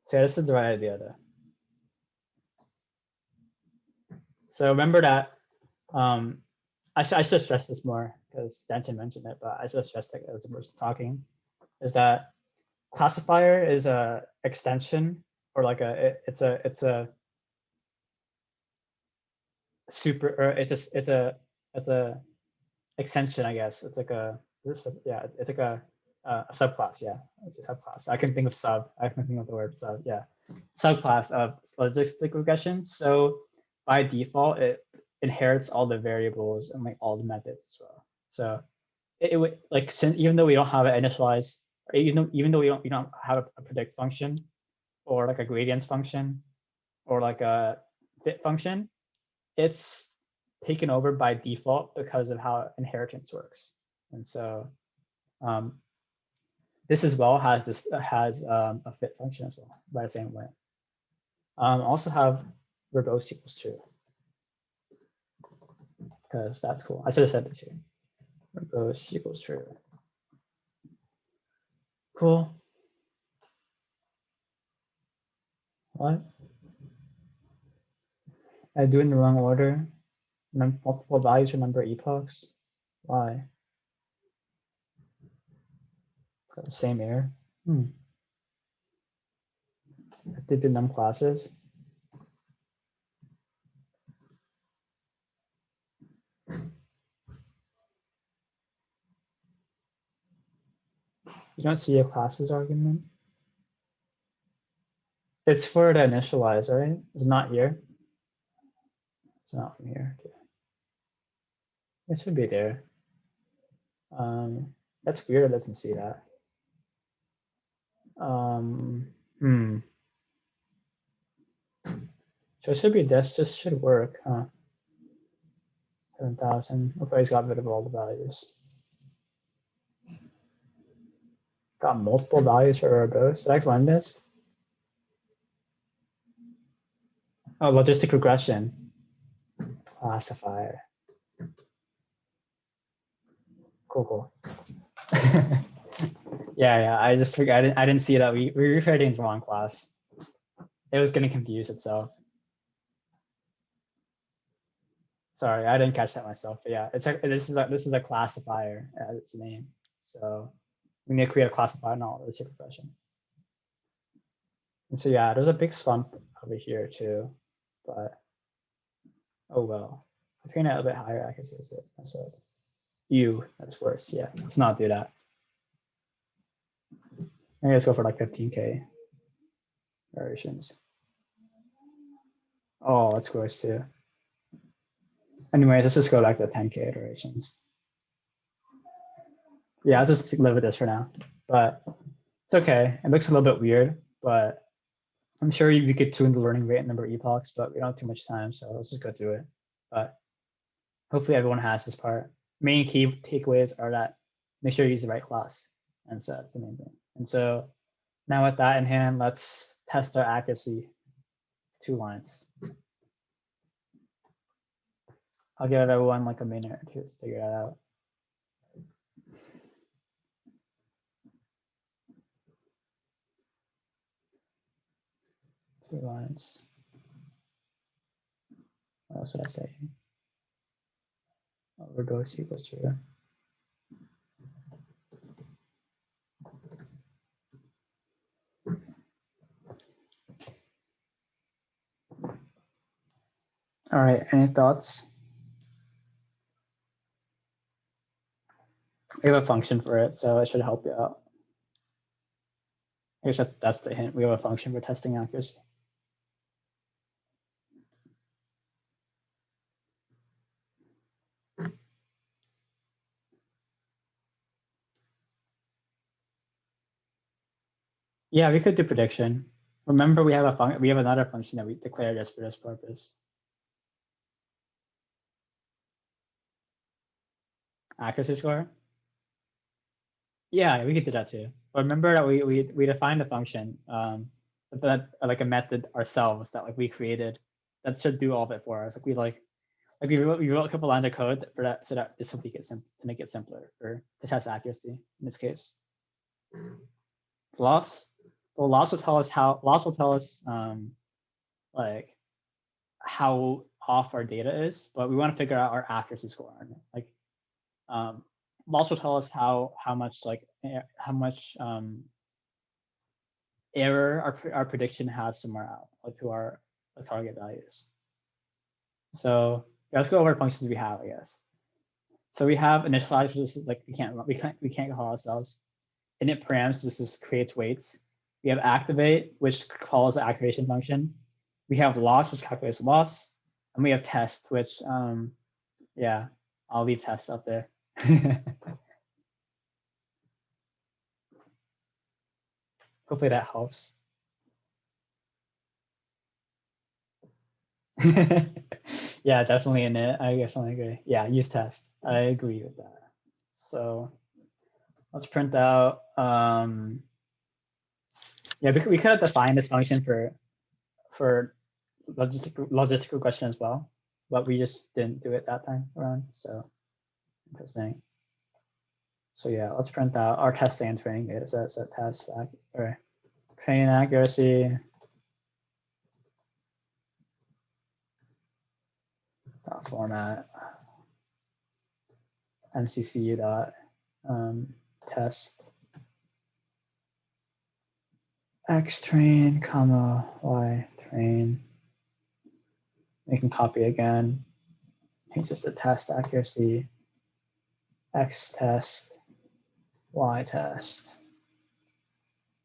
So this is the right idea though. So remember that I should stress this more because Denton mentioned it, but I should stress it as the person talking, is that classifier is a extension or like it's a super, or it's a extension, I guess. It's like it's like a subclass. Yeah, it's a subclass. I can think of sub. I can think of the word sub. Yeah, subclass of logistic regression. So by default, it inherits all the variables and like all the methods as well. So it would like, since even though we don't have an initialize, or even though we don't have a predict function or like a gradients function or like a fit function, it's taken over by default because of how inheritance works. And so this as well has a fit function as well by the same way. Also have verbose equals true because that's cool. I should have said this here. Verbose equals true. Cool. What? I do it in the wrong order. Multiple values for number of epochs. Why? Got the same error. I did the num classes. You don't see a classes argument? It's for the initialize, right? It's not here. It's not from here. Okay. It should be there. That's weird. It doesn't see that. So it should be this. This should work, huh? 7,000. Okay, he's got rid of all the values. Got multiple values for verbose. Did I run this? Oh, logistic regression. Classifier. Cool. yeah. I just forgot. I didn't see that we referred in the wrong class. It was going to confuse itself. Sorry, I didn't catch that myself. But yeah, this is a classifier as its name. So we need to create a classifier in all logistic regression. And so yeah, there's a big slump over here too, but oh well. If you're gonna a bit higher, I can see it. That's a that's worse. Yeah, let's not do that. Maybe let's go for like 15K variations. Oh, that's worse too. Anyway, let's just go back to 10K iterations. Yeah, I'll just live with this for now, but it's okay. It looks a little bit weird, but I'm sure we could tune the learning rate and number of epochs, but we don't have too much time, so let's just go through it. But hopefully everyone has this part. Main key takeaways are that make sure you use the right class. And so that's the main thing. And so now with that in hand, let's test our accuracy. 2 lines. I'll give everyone like a minute to figure that out. Two lines. What else did I say? Verbose equals true. All right, any thoughts? We have a function for it, so it should help you out. I guess that's the hint. We have a function for testing accuracy. Yeah, we could do prediction. Remember, we have another function that we declared just for this purpose. Accuracy score. Yeah, we could do that too. But remember that we defined a function, that like a method ourselves that like we created that should do all of it for us. Like Like we wrote a couple lines of code for that, so that this will make it to make it simpler to test accuracy in this case. Loss will tell us like how off our data is, but we want to figure out our accuracy score on it. Like loss will tell us how much error our prediction has somewhere out, like to our target values. So let's go over functions we have, I guess. So we have initialize, which is like we can't call ourselves. Init Params, this is creates weights. We have activate, which calls the activation function. We have loss, which calculates loss, and we have test, which yeah, I'll leave test up there. Hopefully that helps. Yeah, definitely in it. I definitely agree. Yeah, use test. I agree with that. So let's print out. Yeah, we could have defined this function for logistic regression as well, but we just didn't do it that time around. So interesting. So yeah, let's print out our testing and training data. So it's a test or training accuracy. Format MCC dot test X train comma Y train. We can copy again. It's just a test accuracy X test Y test.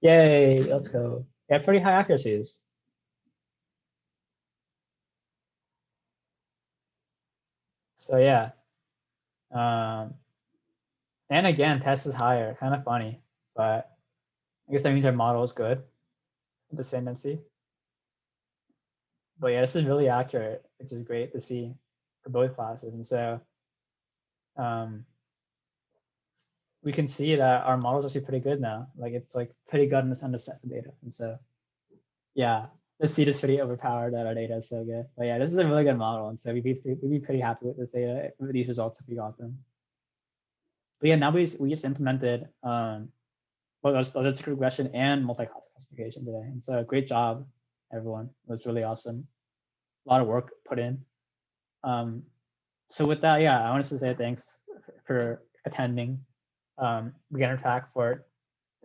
Yay, let's go. Yeah, pretty high accuracies. So yeah. And again, test is higher, kind of funny, but I guess that means our model is good, the same MC. But yeah, this is really accurate, which is great to see for both classes. And so we can see that our model is actually pretty good now. Like it's like pretty good in this set of data. And so yeah, this seed is pretty overpowered that our data is so good. But yeah, this is a really good model. And so we'd be pretty happy with this data, with these results if we got them. But yeah, now we just implemented logistic regression and multi-class classification today. And so great job, everyone. It was really awesome. A lot of work put in. So with that, yeah, I wanted to say thanks for attending beginner track for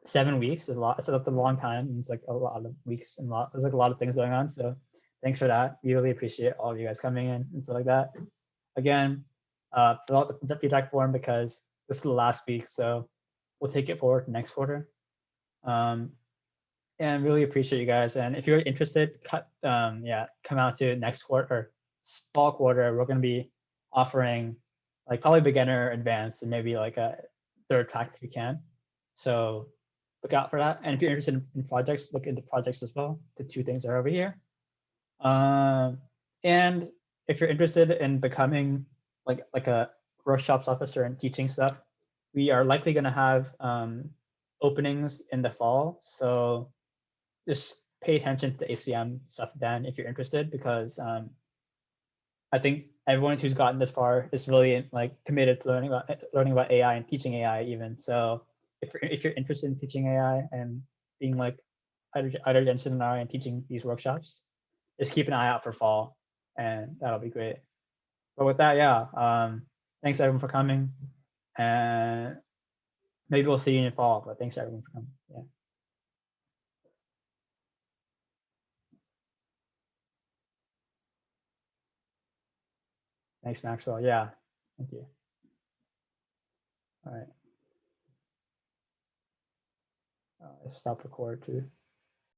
7 weeks. Is a lot. So that's a long time. It's like a lot of weeks and there's like a lot of things going on. So thanks for that. We really appreciate all of you guys coming in and stuff like that. Again, fill out the feedback form because this is the last week. So we'll take it forward to next quarter. And really appreciate you guys. And if you're interested, come out to next quarter or fall quarter. We're going to be offering like probably beginner, advanced, and maybe like a third track if you can. So look out for that. And if you're interested in projects, look into projects as well. The 2 things are over here. And if you're interested in becoming like a workshops officer and teaching stuff, we are likely going to have openings in the fall. So just pay attention to the ACM stuff then if you're interested, because I think everyone who's gotten this far is really like committed to learning about AI and teaching AI even. So if you're interested in teaching AI and being like either interested in AI and teaching these workshops, just keep an eye out for fall, and that'll be great. But with that, yeah, thanks everyone for coming, and maybe we'll see you in fall. But thanks everyone for coming. Yeah. Thanks, Maxwell. Yeah, thank you. All right. Stop record too.